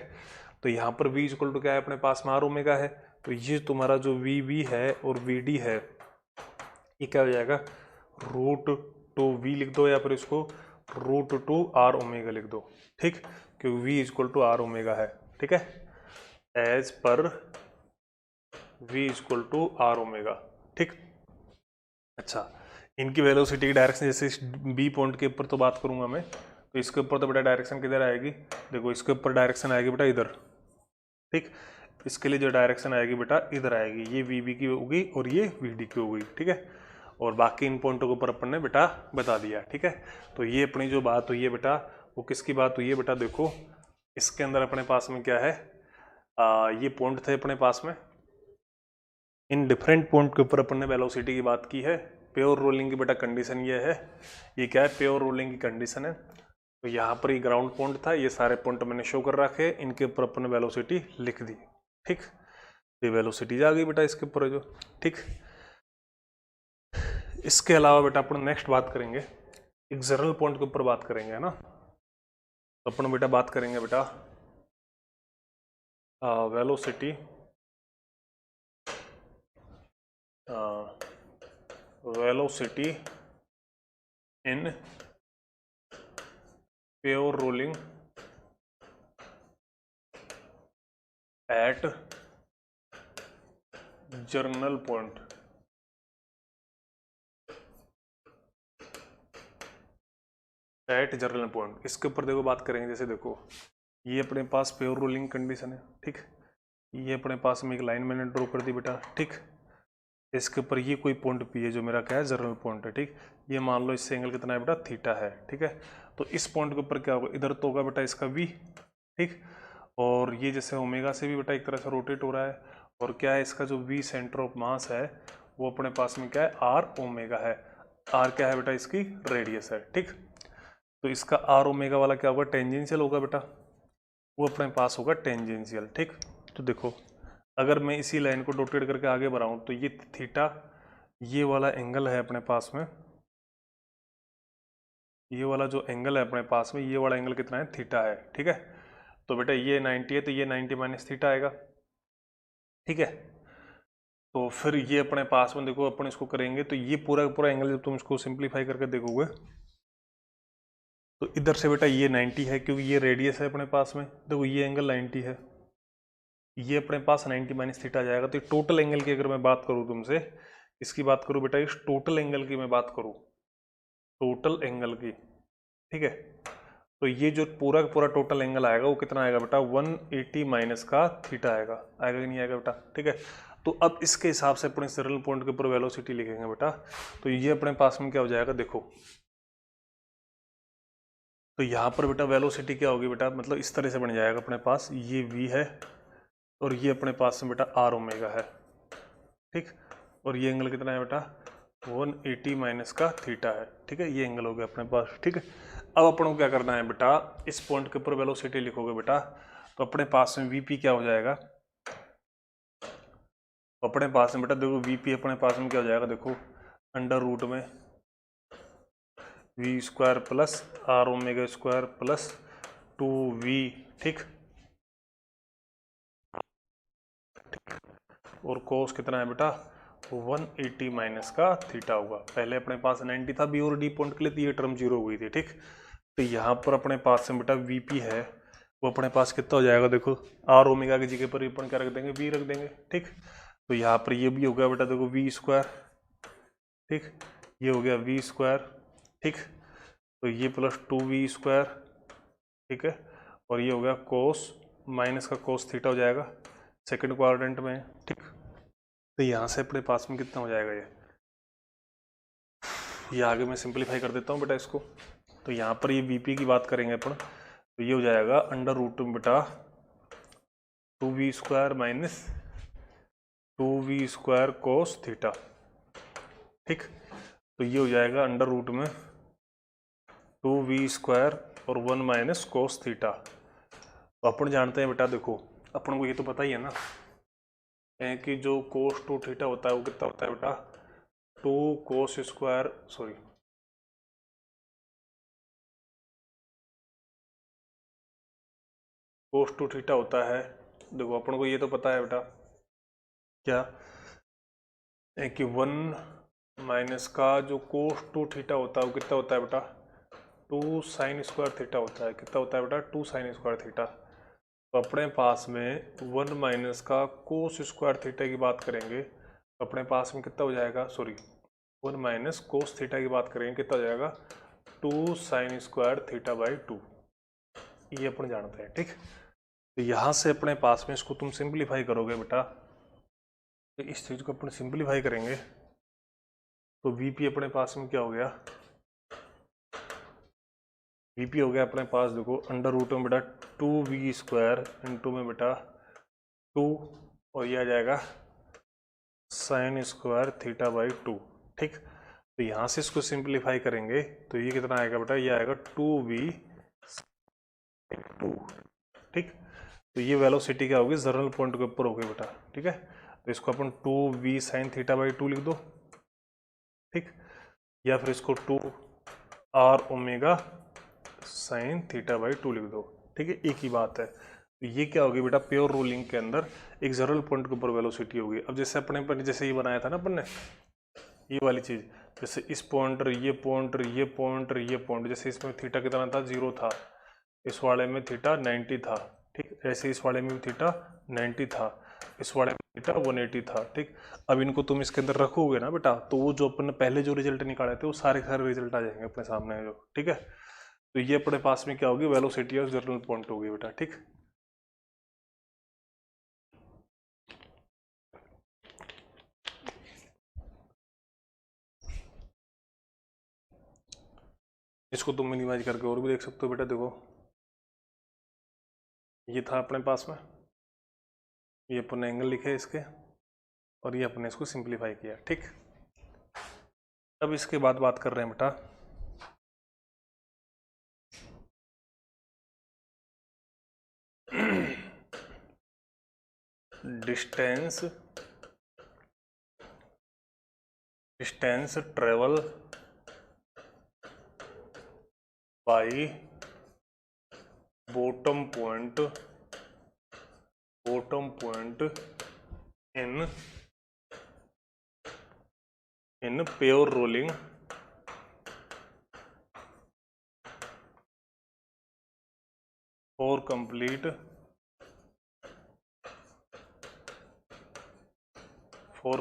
तो यहाँ पर v इक्वल टू क्या है, अपने पास में आर ओमेगा है, तो ये तुम्हारा जो वी है और वी डी है ये क्या हो जाएगा, √2v लिख दो या फिर इसको √2 आर ओमेगा लिख दो, ठीक, क्योंकि v equal to R omega है, ठीक है, एज पर v equal to R omega, ठीक। अच्छा इनकी वेलोसिटी की डायरेक्शन जैसे बी पॉइंट के ऊपर तो बात करूंगा मैं, तो इसके ऊपर तो बेटा डायरेक्शन किधर आएगी, देखो इसके ऊपर डायरेक्शन आएगी बेटा इधर, ठीक। इसके लिए जो डायरेक्शन आएगी बेटा इधर आएगी, ये वी बी की होगी और ये वी डी की होगी, ठीक है। और बाकी इन पॉइंटों के ऊपर अपन ने बेटा बता दिया, ठीक है। तो ये अपनी जो बात हुई है बेटा वो किसकी बात हुई है बेटा, देखो इसके अंदर अपने पास में क्या है, ये पॉइंट थे अपने पास में, इन डिफरेंट पॉइंट के ऊपर अपन ने वेलोसिटी की बात की है। प्योर रोलिंग की बेटा कंडीशन ये है, ये क्या है, प्योर रोलिंग की कंडीशन है। तो यहाँ पर ये ग्राउंड पॉइंट था, ये सारे पॉइंट मैंने शो कर रखे, इनके ऊपर अपन ने वेलोसिटी लिख दी, ठीक। ये वेलोसिटी आ गई बेटा इसके ऊपर जो, ठीक। इसके अलावा बेटा अपन नेक्स्ट बात करेंगे एक जनरल पॉइंट के ऊपर बात करेंगे, है ना। तो अपन बेटा बात करेंगे बेटा velocity velocity in pure rolling at general point. At general point इसके ऊपर देखो बात करेंगे। जैसे देखो ये अपने पास प्योर रोलिंग कंडीशन है, ठीक। ये अपने पास में एक लाइन मैंने ड्रॉ कर दी बेटा, ठीक। इसके ऊपर ये कोई पॉइंट पी है जो मेरा क्या है, जर्नल पॉइंट है, ठीक। ये मान लो इससे एंगल कितना है बेटा, थीटा है, ठीक है। तो इस पॉइंट के ऊपर क्या होगा, इधर तो होगा बेटा इसका v, ठीक। और ये जैसे ओमेगा से भी बेटा एक तरह से रोटेट हो रहा है, और क्या है इसका जो v सेंटर ऑफ मास है वो अपने पास में क्या है, r ओमेगा है। r क्या है बेटा, इसकी रेडियस है, ठीक। तो इसका r ओमेगा वाला क्या होगा, टेंजेंशियल होगा बेटा, वो अपने पास होगा टेंजेंशियल, ठीक। तो देखो अगर मैं इसी लाइन को रोटेट करके आगे बढ़ाऊं तो ये थीटा, ये वाला एंगल है अपने पास में, ये वाला जो एंगल है अपने पास में, ये वाला एंगल कितना है, थीटा है, ठीक है। तो बेटा ये 90 है तो ये 90 माइनस थीटा आएगा, ठीक है। तो फिर ये अपने पास में देखो अपन इसको करेंगे तो ये पूरा पूरा एंगल जब तुम इसको सिंप्लीफाई करके देखोगे तो इधर से बेटा ये 90 है क्योंकि ये रेडियस है अपने पास में, देखो ये एंगल 90 है, ये अपने पास 90 माइनस थीटा जाएगा। तो टोटल एंगल की अगर मैं बात करूं तुमसे, इसकी बात करूं बेटा, इस टोटल एंगल की मैं बात करूं, टोटल एंगल की, ठीक है। तो ये जो पूरा का पूरा टोटल एंगल आएगा वो कितना आएगा बेटा, 180 माइनस का थीटा आएगा, आएगा कि नहीं आएगा बेटा, ठीक है। तो अब इसके हिसाब से अपने जर्नल पॉइंट के ऊपर वेलोसिटी लिखेंगे बेटा। तो ये अपने पास में क्या हो जाएगा, देखो तो यहाँ पर बेटा वेलोसिटी क्या होगी बेटा, मतलब इस तरह से बन जाएगा अपने पास, ये v है और ये अपने पास में बेटा r ओमेगा है, ठीक। और ये एंगल कितना है बेटा, 180 माइनस का थीटा है, ठीक है। ये एंगल हो गया अपने पास, ठीक है। अब अपन को क्या करना है बेटा, इस पॉइंट के ऊपर वेलोसिटी लिखोगे बेटा तो अपने पास में वीपी क्या हो जाएगा, अपने पास में बेटा देखो वीपी अपने पास में क्या हो जाएगा, देखो अंडर रूट में V square plus R omega square plus 2v, ठीक। और कोस कितना है बेटा, 180 माइनस का थीटा होगा। पहले अपने पास 90 था बी और डी पॉइंट के लिए, तो ये टर्म जीरो हो गई थी, ठीक। तो यहाँ पर अपने पास में बेटा वीपी है वो अपने पास कितना हो जाएगा, देखो आर ओमेगा की जगह पर अपन क्या रख देंगे, वी रख देंगे, ठीक। तो यहाँ पर ये भी हो गया बेटा देखो वी स्क्वायर, ठीक। ये हो गया वी स्क्वायर, ठीक। तो ये प्लस 2v स्क्वायर, ठीक है। और ये हो गया कोस माइनस का कोस थीटा हो जाएगा सेकंड क्वाड्रेंट में, ठीक। तो यहाँ से अपने पास में कितना हो जाएगा, ये आगे मैं सिंपलीफाई कर देता हूँ बेटा इसको। तो यहाँ पर ये वीपी की बात करेंगे अपन, तो ये हो जाएगा अंडर रूट में बेटा 2v square minus 2v square cos theta, ठीक। तो ये हो जाएगा अंडर रूट में 2v स्क्वायर और 1 माइनस कोस थीटा। तो अपन जानते हैं बेटा, देखो अपन को ये तो पता ही है ना कि जो कोस 2 थीटा होता है वो कितना होता है बेटा, 2 कोस स्क्वायर, सॉरी कोस 2 थीटा होता है। देखो अपन को ये तो पता है बेटा क्या कि 1 माइनस का जो कोस 2 थीटा होता है वो कितना होता है बेटा, 2 साइन स्क्वायर थीटा होता है। कितना होता है बेटा, 2 साइन स्क्वायर थीटा। तो अपने पास में 1 माइनस का कोस स्क्वायर थीटा की बात करेंगे तो अपने पास में कितना हो जाएगा, सॉरी 1 माइनस कोस थीटा की बात करेंगे कितना हो जाएगा, 2 साइन स्क्वायर थीटा बाई 2। ये अपन जानते हैं, ठीक। तो यहाँ से अपने पास में इसको तुम सिंप्लीफाई करोगे बेटा, तो इस चीज़ को अपन सिंप्लीफाई करेंगे तो वीपी अपने पास में क्या हो गया, वीपी हो गया अपने पास देखो अंडर रूट में बेटा 2v स्क्वायर इंटू में बेटा 2 और ये आ जाएगा साइन स्क्वायर थीटा बाई 2, ठीक। तो यहाँ से इसको सिंप्लीफाई करेंगे तो ये कितना आएगा बेटा, ये आएगा 2v 2, ठीक। तो ये वेलोसिटी क्या होगी, जर्नल पॉइंट के ऊपर होगी बेटा, ठीक है। तो इसको अपन 2v साइन थीटा बाई 2 लिख दो, ठीक। या फिर इसको 2 r omega sine theta by 2 लिख दो, ठीक है, एक ही बात है। तो ये क्या होगी बेटा, प्योर रोलिंग के अंदर एक जनरल पॉइंट के ऊपर वेलोसिटी होगी। अब जैसे अपने पर जैसे ये बनाया था ना अपन ने, ये वाली चीज़, जैसे इस पॉइंटर ये पॉइंटर ये पॉइंटर ये पॉइंट, जैसे इसमें थीटा कितना था, 0 था, इस वाले में थीटा 90 था, ठीक, ऐसे इस वाले में भी थीटा 90 था, इस वाले में थीटा 180 था, ठीक। अब इनको तुम इसके अंदर रखोगे ना बेटा, तो वो जो अपन ने पहले जो रिजल्ट निकाले थे वो सारे रिजल्ट आ जाएंगे अपने सामने जो, ठीक है। तो ये अपने पास में क्या होगी, वेलोसिटी ऑफ जनरल पॉइंट होगी बेटा, ठीक। इसको तुम मिनिमाइज करके और भी देख सकते हो बेटा, देखो ये था अपने पास में, ये अपन ने एंगल लिखे इसके, और ये अपने इसको सिंप्लीफाई किया, ठीक। अब इसके बाद बात कर रहे हैं बेटा distance travel by bottom point in pure rolling for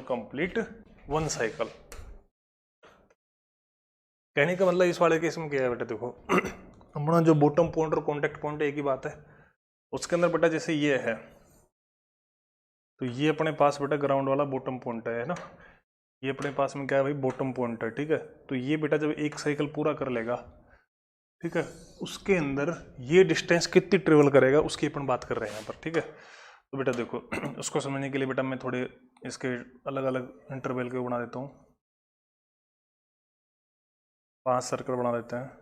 complete 1 cycle. कहने का मतलब इस वाले केस में क्या है बेटा, देखो अपना जो बॉटम पॉइंट और कॉन्टेक्ट पॉइंट एक ही बात है, उसके अंदर बेटा जैसे ये है, तो ये अपने पास बेटा ग्राउंड वाला बॉटम पॉइंट है ना, ये अपने पास में क्या है भाई, बॉटम पॉइंट है, ठीक है। तो ये बेटा जब एक साइकिल पूरा कर लेगा, ठीक है, उसके अंदर ये डिस्टेंस कितनी ट्रेवल करेगा उसकी अपन बात कर रहे हैं यहाँ पर, ठीक है। तो बेटा देखो उसको समझने के लिए बेटा मैं थोड़े इसके अलग अलग इंटरवल के बना देता हूँ, 5 सर्कल बना देते हैं।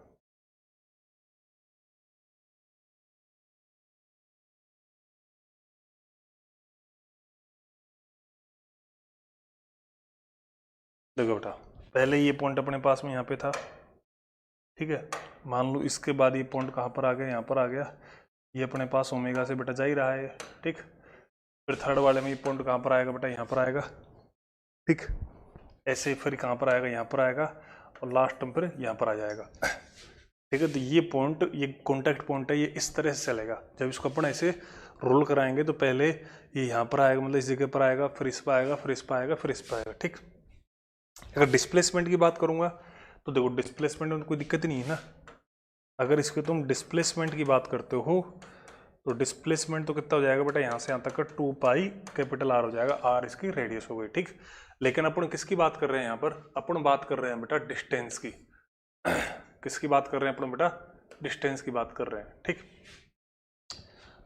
देखो बेटा पहले ये पॉइंट अपने पास में यहाँ पे था, ठीक है, मान लो इसके बाद ये पॉइंट कहाँ पर आ गया, यहाँ पर आ गया, ये अपने पास ओमेगा से बेटा जा ही रहा है, ठीक। फिर थर्ड वाले में ये पॉइंट कहाँ पर आएगा बेटा, यहाँ पर आएगा, ठीक, ऐसे फिर कहाँ पर आएगा, यहाँ पर आएगा, और लास्ट टर्म फिर यहाँ पर आ जाएगा, ठीक है। तो ये पॉइंट, ये कॉन्टैक्ट पॉइंट है, ये इस तरह से चलेगा। जब इसको अपन ऐसे रोल कराएंगे तो पहले ये यहाँ पर आएगा, मतलब इस जगह पर आएगा, फिर इस पर आएगा, फिर इस पर आएगा, फिर इस पर आएगा, ठीक। अगर डिस्प्लेसमेंट की बात करूंगा तो देखो डिस्प्लेसमेंट में कोई दिक्कत नहीं है ना, अगर इसके तुम डिस्प्लेसमेंट की बात करते हो तो डिस्प्लेसमेंट तो कितना हो जाएगा बेटा, यहाँ से यहाँ तक का 2 पाई कैपिटल आर हो जाएगा, आर इसकी रेडियस हो गई, ठीक। लेकिन अपन किसकी बात कर रहे हैं यहाँ पर, अपन बात कर रहे हैं बेटा डिस्टेंस की किसकी बात कर रहे हैं अपन बेटा, डिस्टेंस की बात कर रहे हैं, ठीक।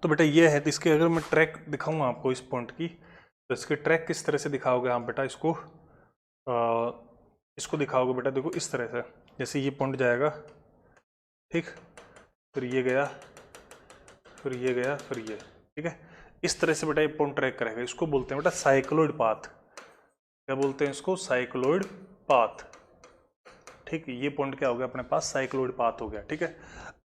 तो बेटा ये है, तो इसके अगर मैं ट्रैक दिखाऊंगा आपको इस पॉइंट की, तो इसके ट्रैक किस तरह से दिखाओगे आप बेटा, इसको दिखाओगे बेटा, देखो इस तरह से, जैसे ये पॉइंट जाएगा, ठीक, फिर ये गया, फिर ये गया, फिर ये, ठीक है, इस तरह से बेटा ये पॉइंट ट्रैक करेगा। इसको बोलते हैं बेटा साइक्लोइड पाथ। क्या बोलते हैं इसको, साइक्लोइड पाथ, ठीक। ये पॉइंट क्या हो गया अपने पास, साइक्लोइड पाथ हो गया, ठीक है।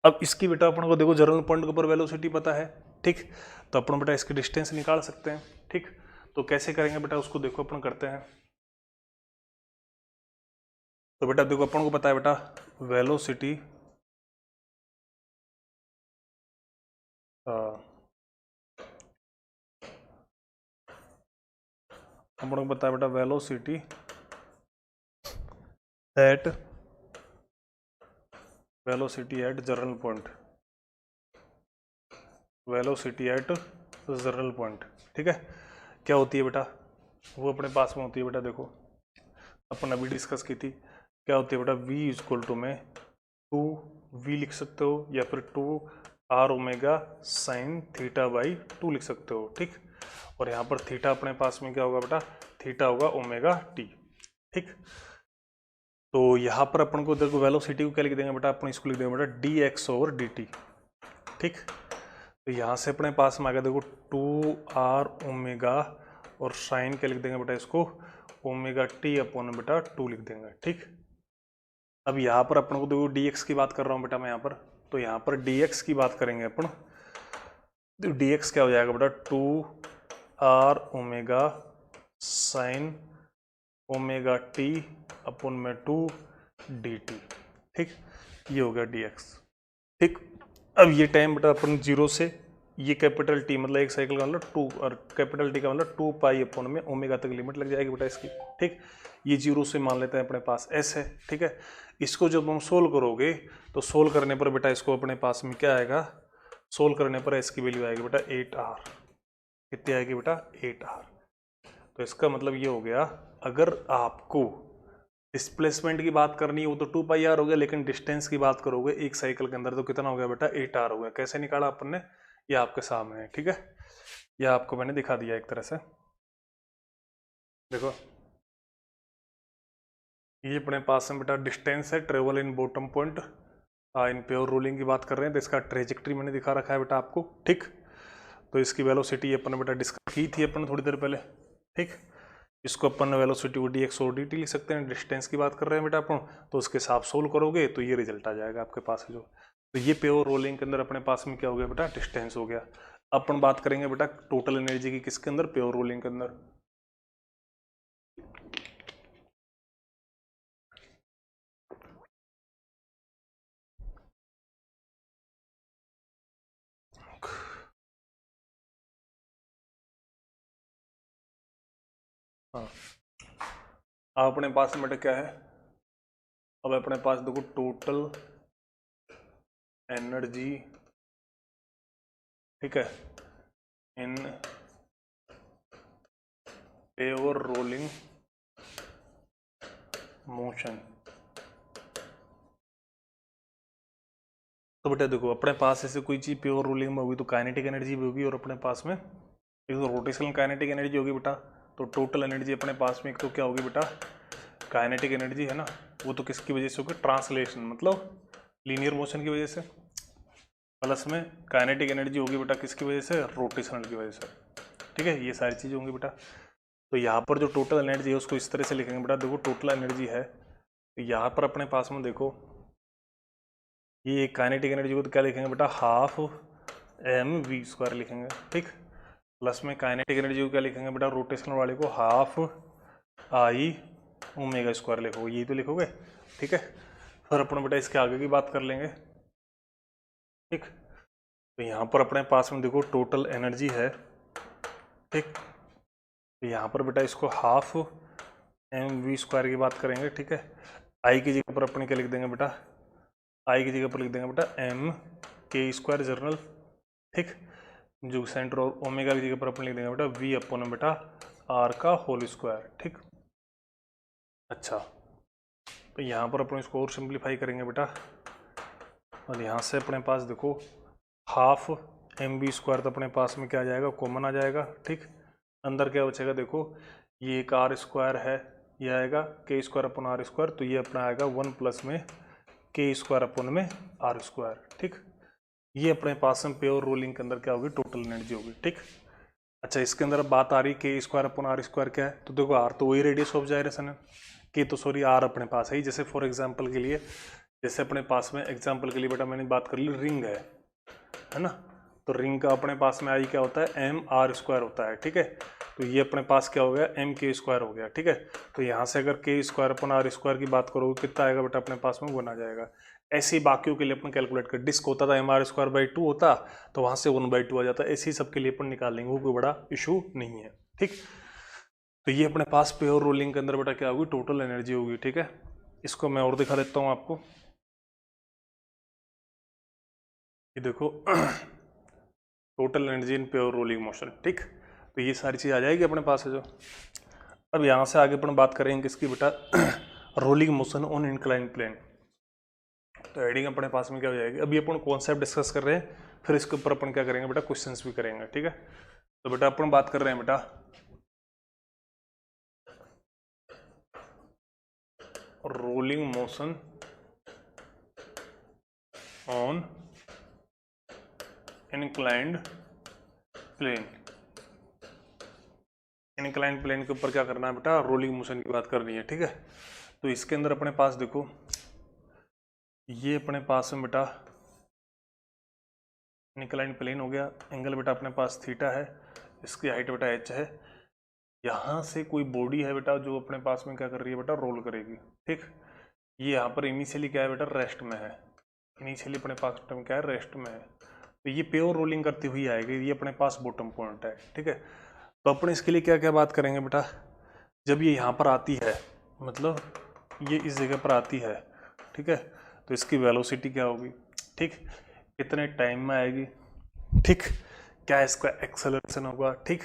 अब इसकी बेटा अपन को देखो जनरल पॉइंट के ऊपर वेलोसिटी पता है, ठीक, तो अपन बेटा इसकी डिस्टेंस निकाल सकते हैं, ठीक। तो कैसे करेंगे बेटा, उसको देखो अपन करते हैं। तो बेटा देखो अपन को पता है बेटा वेलोसिटी अपन को पता है बेटा velocity at general point, velocity at general point, ठीक है। क्या होती है बेटा, वो अपने पास में होती है बेटा, देखो अपन अभी डिस्कस की थी, क्या होती है बेटा, v इक्वल टू में 2v लिख सकते हो, या फिर 2r omega sine theta by 2 लिख सकते हो, ठीक। और यहाँ पर थीटा अपने पास में क्या होगा बेटा, थीटा होगा ओमेगा t, ठीक। तो यहाँ पर अपन को देखो वेलोसिटी को क्या लिख देंगे बेटा, अपन इसको लिख देंगे बेटा dx/dt, ठीक। तो यहाँ से अपने पास में आ गया देखो 2r ओमेगा, और साइन क्या लिख देंगे बेटा, इसको ओमेगा t अपॉन बेटा 2 लिख देंगे, ठीक। अब यहाँ पर अपन को देखो dx की बात कर रहा हूँ बेटा मैं यहाँ पर, तो यहाँ पर dx की बात करेंगे अपन, तो dx क्या हो जाएगा बेटा 2r omega sine omega t अपन में 2 dt। ठीक, ये हो गया dx। ठीक, अब ये टाइम बेटा अपन 0 से ये कैपिटल टी मतलब एक साइकिल का मतलब 2 और कैपिटल टी का मतलब 2 पाई अपन में ओमेगा तक लिमिट लग जाएगी बेटा इसकी। ठीक, ये 0 से मान लेते हैं अपने पास s है। ठीक है, इसको जब हम सोल्व करोगे तो सोल्व करने पर बेटा इसको अपने पास में क्या आएगा, सोल्व करने पर s की वैल्यू आएगी बेटा 8r। कितनी आएगी बेटा 8r। तो इसका मतलब ये हो गया, अगर आपको डिस्प्लेसमेंट की बात करनी है वो तो 2 पाई आर हो गया, लेकिन डिस्टेंस की बात करोगे एक साइकिल के अंदर तो कितना हो गया बेटा 8r हो गया। कैसे निकाला अपन ने, ये आपके सामने है। ठीक है, ये आपको मैंने दिखा दिया एक तरह से। देखो ये अपने पास में बेटा डिस्टेंस है, travel in bottom point in pure rolling की बात कर रहे हैं, तो इसका ट्रेजेक्ट्री मैंने दिखा रखा है बेटा आपको। ठीक, तो इसकी वेलोसिटी अपन ने बेटा डिस्कस की थी अपन थोड़ी देर पहले। ठीक, इसको अपन वेलोसिटी को dx और dt लिख सकते हैं, डिस्टेंस की बात कर रहे हैं बेटा अपन, तो उसके साथ सोल्व करोगे तो ये रिजल्ट आ जाएगा आपके पास जो। तो ये प्योर रोलिंग के अंदर अपने पास में क्या हो गया बेटा डिस्टेंस हो गया। अपन बात करेंगे बेटा टोटल एनर्जी की, किसके अंदर, प्योर रोलिंग के अंदर। हाँ, अब अपने पास में बेटा क्या है, अब अपने पास देखो टोटल एनर्जी, ठीक है, इन प्योर रोलिंग मोशन। तो बेटा देखो अपने पास ऐसे कोई चीज प्योर रोलिंग में होगी तो काइनेटिक एनर्जी भी होगी, और अपने पास में एक तो रोटेशनल काइनेटिक एनर्जी होगी बेटा। तो टोटल एनर्जी अपने पास में एक तो क्या होगी बेटा काइनेटिक एनर्जी है ना, वो तो किसकी वजह से होगी, ट्रांसलेशन मतलब लीनियर मोशन की वजह से, प्लस में काइनेटिक एनर्जी होगी बेटा किसकी वजह से, रोटेशनल की वजह से। ठीक है, ये सारी चीज़ें होंगी बेटा। तो यहाँ पर जो टोटल एनर्जी है उसको इस तरह से लिखेंगे बेटा, देखो टोटल एनर्जी है तो यहाँ पर अपने पास में देखो ये काइनेटिक एनर्जी को तो क्या लिखेंगे बेटा हाफ mv² लिखेंगे। ठीक, प्लस में काइनेटिक एनर्जी को क्या लिखेंगे बेटा, रोटेशनल वाले को हाफ आई ओमेगा स्क्वायर लिखोगे, यही तो लिखोगे। ठीक है, फिर अपन बेटा इसके आगे की बात कर लेंगे। ठीक, तो यहाँ पर अपने पास में देखो टोटल एनर्जी है। ठीक, तो यहाँ पर बेटा इसको हाफ mv² की बात करेंगे। ठीक है, आई की जगह पर अपन क्या लिख देंगे बेटा, आई की जगह पर लिख देंगे बेटा m² जर्नल। ठीक, जो सेंटर और ओमेगा की जगह पर अपन लिख देंगे बेटा v अपन बेटा r का होल स्क्वायर। ठीक, अच्छा तो यहाँ पर अपन इसको और सिंप्लीफाई करेंगे बेटा, और यहाँ से अपने पास देखो हाफ mv² तो अपने पास में क्या आ जाएगा, कॉमन आ जाएगा। ठीक, अंदर क्या बचेगा देखो, ये एक r² है, ये आएगा k² अपन r², तो ये अपना आएगा 1 प्लस में k² अपन में r²। ठीक, ये अपने पास में प्योर रोलिंग के अंदर क्या होगी, टोटल एनर्जी होगी। ठीक, अच्छा इसके अंदर अब बात आ रही k² अपन r² क्या है, तो देखो r तो वही रेडियस ऑफ जायरेशन है, k तो सॉरी r अपने पास है ही। जैसे फॉर एग्जांपल के लिए, जैसे अपने पास में एग्जांपल के लिए बेटा मैंने बात कर ली रिंग है ना, तो रिंग का अपने पास में आई क्या होता है mr² होता है। ठीक है, तो ये अपने पास क्या हो गया mk² हो गया। ठीक है, तो यहाँ से अगर k² अपन r² की बात करोगे कितना आएगा बेटा अपने पास में 1 आ जाएगा। ऐसे ही बाकियों के लिए अपन कैलकुलेट कर, डिस्क होता था mr²/2 होता तो वहां से 1/2 आ जाता, ऐसे ही सबके लिए अपन निकाल लेंगे, वो कोई बड़ा इशू नहीं है। ठीक, तो ये अपने पास प्योर रोलिंग के अंदर बेटा क्या होगी, टोटल एनर्जी होगी। ठीक है, इसको मैं और दिखा देता हूँ आपको, ये देखो total energy in pure rolling motion. ठीक, तो ये सारी चीज़ आ जाएगी अपने पास है जो। अब यहाँ से आगे अपन बात करेंगे किसकी बेटा rolling motion on incline plane. तो हेडिंग अपने पास में क्या हो जाएगी, अभी अपन कॉन्सेप्ट डिस्कस कर रहे हैं, फिर इसके ऊपर अपन क्या करेंगे बेटा क्वेश्चंस भी करेंगे। ठीक है, तो बेटा अपन बात कर रहे हैं बेटा rolling motion on inclined plane. Inclined plane के ऊपर क्या करना है बेटा, रोलिंग मोशन की बात करनी है। ठीक है, तो इसके अंदर अपने पास देखो ये अपने पास में बेटा इंक्लाइंड प्लेन हो गया, एंगल बेटा अपने पास थीटा है, इसकी हाइट बेटा h है। यहाँ से कोई बॉडी है बेटा जो अपने पास में क्या कर रही है बेटा, रोल करेगी, ठीक। ये यहाँ पर इनिशियली क्या है बेटा, रेस्ट में है, इनिशियली अपने पास टर्म क्या है, रेस्ट में है, तो ये प्योर रोलिंग करती हुई आएगी, ये अपने पास बॉटम पॉइंट है, ठीक है। तो अपन इसके लिए क्या क्या बात करेंगे बेटा, जब ये यहाँ पर आती है, मतलब ये इस जगह पर आती है, ठीक है, तो इसकी वेलोसिटी क्या होगी, ठीक, कितने टाइम में आएगी, ठीक, क्या इसका एक्सेलरेशन होगा, ठीक,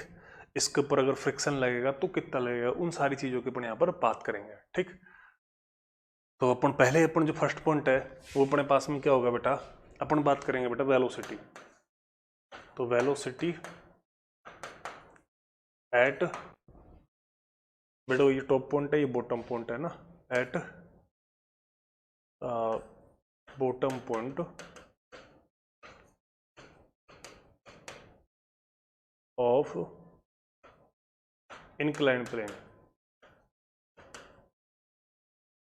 इसके ऊपर अगर फ्रिक्शन लगेगा तो कितना लगेगा, उन सारी चीज़ों की अपन यहाँ पर बात करेंगे, ठीक। तो अपन पहले अपन जो फर्स्ट पॉइंट है वो अपने पास में क्या होगा बेटा, अपन बात करेंगे बेटा वेलोसिटी। तो वेलोसिटी एट, बेटा ये टॉप पॉइंट है, ये बॉटम पॉइंट है ना, at bottom point of inclined plane,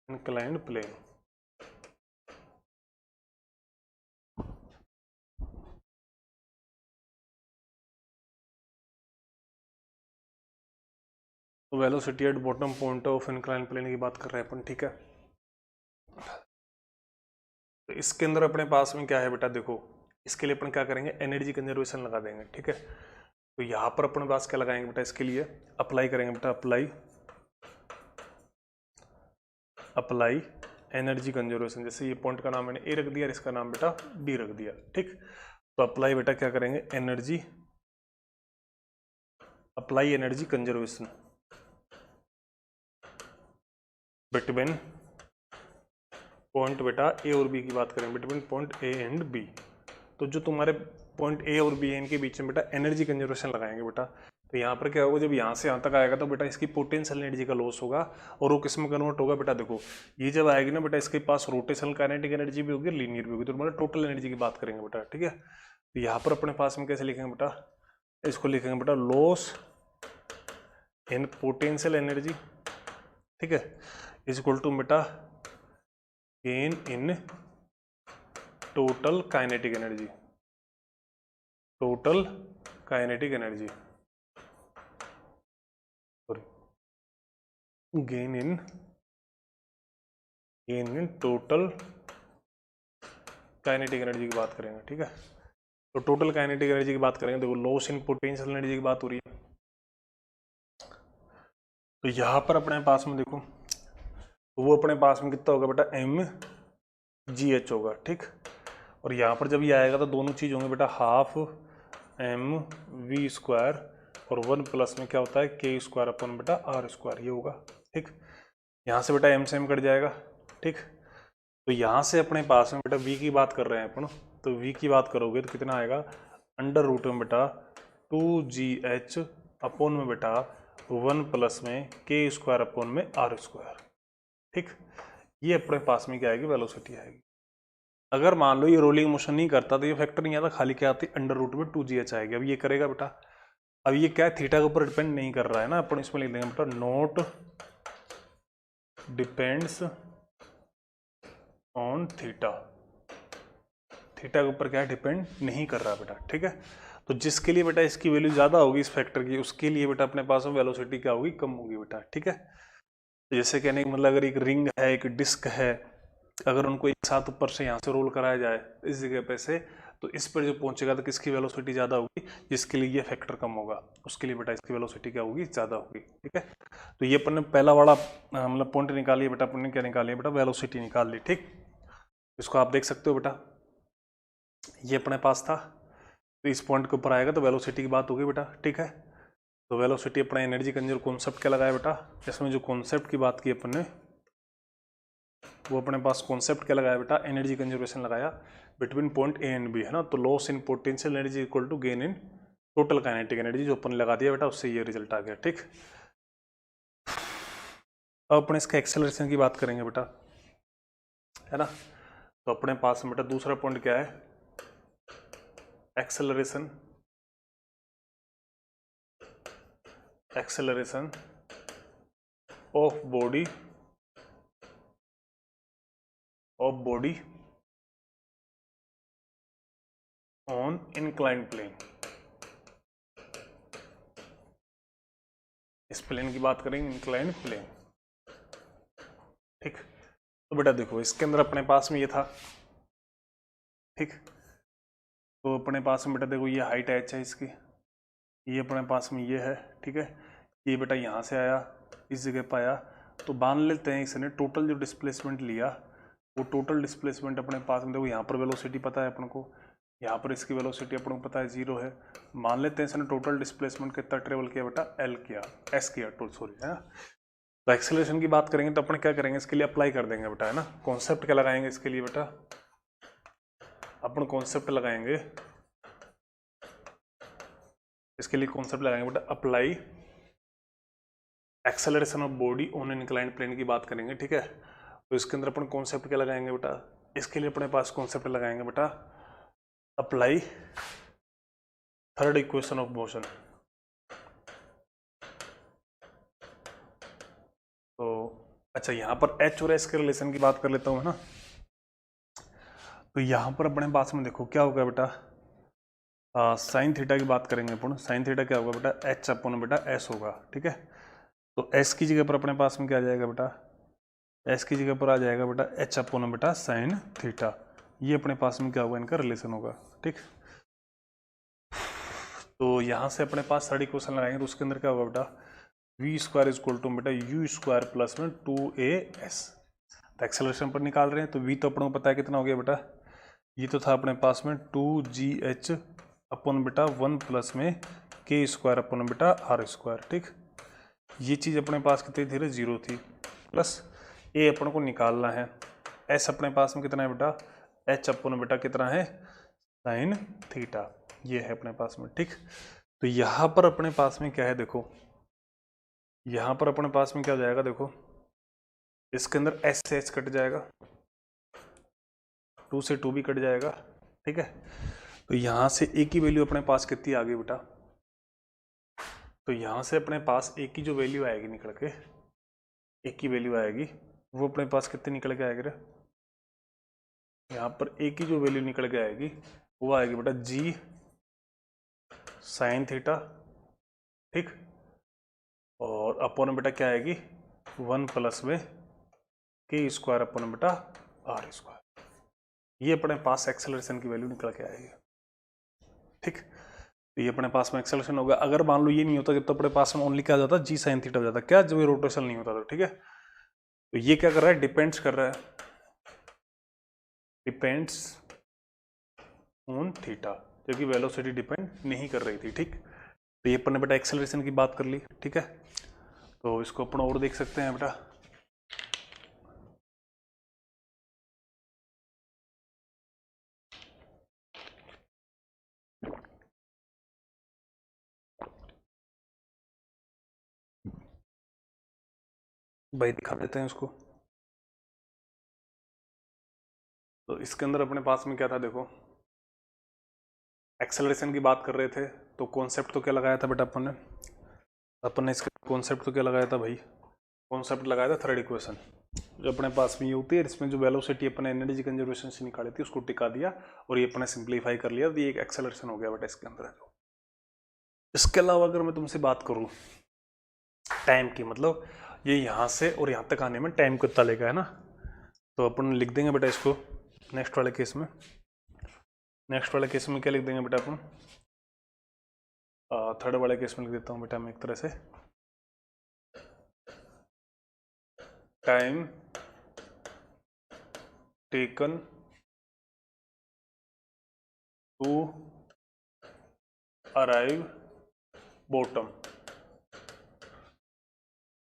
inclined plane। तो velocity at bottom point of incline plane की बात कर रहे हैं अपन, ठीक है। तो इसके अंदर अपने पास में क्या है बेटा, देखो इसके लिए अपन क्या करेंगे, एनर्जी कंजर्वेशन लगा देंगे, ठीक है। तो यहाँ पर अपने पास क्या लगाएंगे बेटा, इसके लिए अप्लाई करेंगे बेटा, अप्लाई एनर्जी कंजर्वेशन। जैसे ये पॉइंट का नाम मैंने ए रख दिया और इसका नाम बेटा बी रख दिया, ठीक। तो अप्लाई बेटा क्या करेंगे, apply energy conservation between point बेटा ए और बी की बात करें, between point A and B. तो जो तुम्हारे पॉइंट ए और बी है इनके बीच में बेटा एनर्जी कंजर्वेशन लगाएंगे बेटा। तो यहाँ पर क्या होगा, जब यहाँ से यहाँ तक आएगा तो बेटा इसकी पोटेंशियल एनर्जी का लॉस होगा, और वो किस में कन्वर्ट होगा बेटा, देखो ये जब आएगी ना बेटा, इसके पास रोटेशनल काइनेटिक एनर्जी भी होगी, लीनियर भी होगी, तो मतलब टोटल एनर्जी की बात करेंगे बेटा, ठीक है। तो यहाँ पर अपने पास में कैसे लिखेंगे बेटा, इसको लिखेंगे बेटा लॉस इन पोटेंशियल एनर्जी, ठीक है, इज इक्वल टू बेटा gain in total kinetic energy, total kinetic energy, sorry gain in total kinetic energy की बात करेंगे, ठीक है। तो टोटल काइनेटिक एनर्जी की बात करेंगे, देखो लॉस इन पोटेंशियल एनर्जी की बात हो रही है। तो यहाँ पर अपने पास में देखो, तो वो अपने पास में कितना होगा बेटा, mgh होगा, ठीक। और यहाँ पर जब ये आएगा तो दोनों चीज होंगे बेटा, हाफ mv स्क्वायर और 1 प्लस में क्या होता है k स्क्वायर अपन बेटा r स्क्वायर, ये होगा, ठीक। यहाँ से बेटा m से m कट जाएगा, ठीक। तो यहाँ से अपने पास में बेटा v की बात कर रहे हैं अपन, तो v की बात करोगे तो कितना आएगा, अंडर रूट में बेटा 2gh अपॉन में बेटा 1 प्लस में k स्क्वायर अपॉन में r स्क्वायर, ठीक। ये अपने पास में क्या आएगी, वेलोसिटी आएगी। अगर मान लो ये रोलिंग मोशन नहीं करता तो ये फैक्टर नहीं आता, खाली क्या आती, अंडर रूट में 2gh आएगी। अब ये करेगा बेटा, अब ये क्या है, थीटा के ऊपर डिपेंड नहीं कर रहा है ना, अपन इसमें लिख देंगे बेटा not depends on theta, theta के ऊपर क्या है, डिपेंड नहीं कर रहा बेटा, ठीक है। तो जिसके लिए बेटा इसकी वैल्यू ज्यादा होगी इस फैक्टर की, उसके लिए बेटा अपने पास में वेलोसिटी क्या होगी, कम होगी बेटा, ठीक है। तो जैसे कहने का मतलब, अगर एक रिंग है, एक डिस्क है, अगर उनको एक साथ ऊपर से यहाँ से रोल कराया जाए इस जगह पे से, तो इस पर जो पहुंचेगा तो किसकी वेलोसिटी ज़्यादा होगी, जिसके लिए ये फैक्टर कम होगा, उसके लिए बेटा इसकी वेलोसिटी क्या होगी, ज़्यादा होगी, ठीक है। तो ये अपन ने पहला वाला मतलब पॉइंट निकालिए बेटा, अपन ने क्या निकाली बेटा, वेलोसिटी निकाल ली, ठीक। इसको आप देख सकते हो बेटा, ये अपने पास था, तो इस पॉइंट के ऊपर आएगा तो वेलोसिटी की बात होगी बेटा, ठीक है। तो वेलोसिटी अपना एनर्जी कंजर्व कॉन्सेप्ट क्या लगाया बेटा, इसमें जो कॉन्सेप्ट की बात की अपन ने, वो अपने पास कॉन्सेप्ट क्या लगाया बेटा, एनर्जी कंजर्वेशन लगाया between point A and B, है ना। तो loss in potential energy equal to gain in total kinetic energy, जो अपन लगा दिया बेटा, उससे ये रिजल्ट आ गया, ठीक। अब अपन इसका एक्सेलरेशन की बात करेंगे बेटा, है ना। तो अपने पास में बेटा दूसरा पॉइंट क्या है, acceleration, acceleration of body on inclined plane, इस प्लेन की बात करेंगे इंक्लाइंड प्लेन। ठीक, तो बेटा देखो इसके अंदर अपने पास में ये था। ठीक, तो अपने पास में बेटा देखो ये हाइट h है इसकी, ये अपने पास में ये है। ठीक है, ये बेटा यहाँ से आया इस जगह पर आया, तो मान लेते हैं इसने टोटल जो डिस्प्लेसमेंट लिया वो टोटल डिस्प्लेसमेंट अपने पास में देखो, यहाँ पर वेलोसिटी पता है अपन को, यहाँ पर इसकी वेलोसिटी अपन को पता है 0 है। मान लेते हैं इसने टोटल डिस्प्लेसमेंट कितना ट्रेवल किया बेटा, L किया, S किया, सॉरी है ना। तो एक्सेलरेशन की बात करेंगे तो अपन क्या करेंगे, इसके लिए अप्लाई कर देंगे बेटा, है ना। कॉन्सेप्ट क्या लगाएंगे इसके लिए बेटा, अपन कॉन्सेप्ट लगाएंगे इसके लिए, कॉन्सेप्ट लगाएंगे बेटा apply acceleration of body on an inclined plane की बात करेंगे। ठीक है, तो इसके अंदर अपन कॉन्सेप्ट क्या लगाएंगे बेटा, इसके लिए अपने पास कॉन्सेप्ट लगाएंगे बेटा apply third equation of motion. तो अच्छा, यहाँ पर H और S के रिलेशन की बात कर लेता हूँ, है ना। तो यहाँ पर अपने पास में देखो क्या होगा बेटा, साइन थीटा की बात करेंगे अपन। साइन थीटा क्या होगा बेटा, H अपॉन बेटा S होगा। ठीक है, तो S की जगह पर अपने पास में क्या आ जाएगा बेटा, S की जगह पर आ जाएगा बेटा H अपॉन बेटा साइन थीटा। ये अपने पास में क्या होगा, इनका रिलेशन होगा। ठीक, तो यहाँ से अपने पास थर्ड इक्वेशन लगाएंगे तो उसके अंदर क्या होगा बेटा, V square is equal to बेटा यू स्क्वायर प्लस में 2as। तो एक्सेलरेशन पर निकाल रहे हैं, तो v तो अपन को पता है कितना हो गया बेटा, ये तो था अपने पास में 2gh अपन बेटा 1 प्लस में k स्क्वायर अपन बेटा r स्क्वायर। ठीक, ये चीज़ अपने पास कितनी थी, 0 थी, प्लस a अपन को निकालना है, s अपने पास में कितना है बेटा, h अपन बेटा कितना है साइन थीटा, ये है अपने पास में। ठीक, तो यहाँ पर अपने पास में क्या है देखो, यहाँ पर अपने पास में क्या हो जाएगा देखो, इसके अंदर S से H कट जाएगा, 2 से 2 भी कट जाएगा। ठीक है, तो यहाँ से A की वैल्यू अपने पास कितनी आ गई बेटा, तो यहाँ से अपने पास A की जो वैल्यू आएगी निकल के, A की वैल्यू आएगी वो अपने पास कितनी निकल के आएगी रे, यहाँ पर A की जो वैल्यू निकल के आएगी वो आएगी बेटा G साइन थीटा। ठीक, और अपॉन बेटा क्या आएगी 1 प्लस में k स्क्वायर अपॉन बेटा r स्क्वायर। ये अपने पास एक्सेलरेशन की वैल्यू निकल के आएगी। ठीक, तो ये अपने पास में एक्सेलरेशन होगा। अगर मान लो ये नहीं होता तो अपने पास में ओनली क्या जाता, जी साइन थीटा हो जाता, क्या जब ये रोटेशन नहीं होता तो। ठीक है, तो ये क्या कर रहा है, डिपेंड्स कर रहा है, डिपेंड्स ऑन थीटा, क्योंकि वेलोसिटी डिपेंड नहीं कर रही थी। ठीक, तो ये अपन ने बेटा एक्सेलरेशन की बात कर ली। ठीक है, तो इसको अपन और देख सकते हैं बेटा, भाई दिखा देते हैं उसको। तो इसके अंदर अपने पास में क्या था देखो, एक्सेलरेशन की बात कर रहे थे, तो कॉन्सेप्ट तो क्या लगाया था बेटा अपन ने इसका कॉन्सेप्ट तो क्या लगाया था भाई, कॉन्सेप्ट लगाया था थर्ड इक्वेशन जो अपने पास में ये होती है, इसमें जो वेलोसिटी अपने एनर्जी कंजर्वेशन से निकाली थी उसको टिका दिया और ये अपने सिंप्लीफाई कर लिया, तो ये एक एक्सेलरेशन हो गया बेटा इसके अंदर। इसके अलावा अगर मैं तुमसे बात करूँ टाइम की, मतलब ये यहाँ से और यहाँ तक आने में टाइम कितना लेगा, है ना, तो अपन लिख देंगे बेटा इसको नेक्स्ट वाले केस में। नेक्स्ट वाले केस में क्या लिख देंगे बेटा अपन, थर्ड वाले केस में लिख देता हूँ बेटा मैं एक तरह से, time taken to arrive bottom.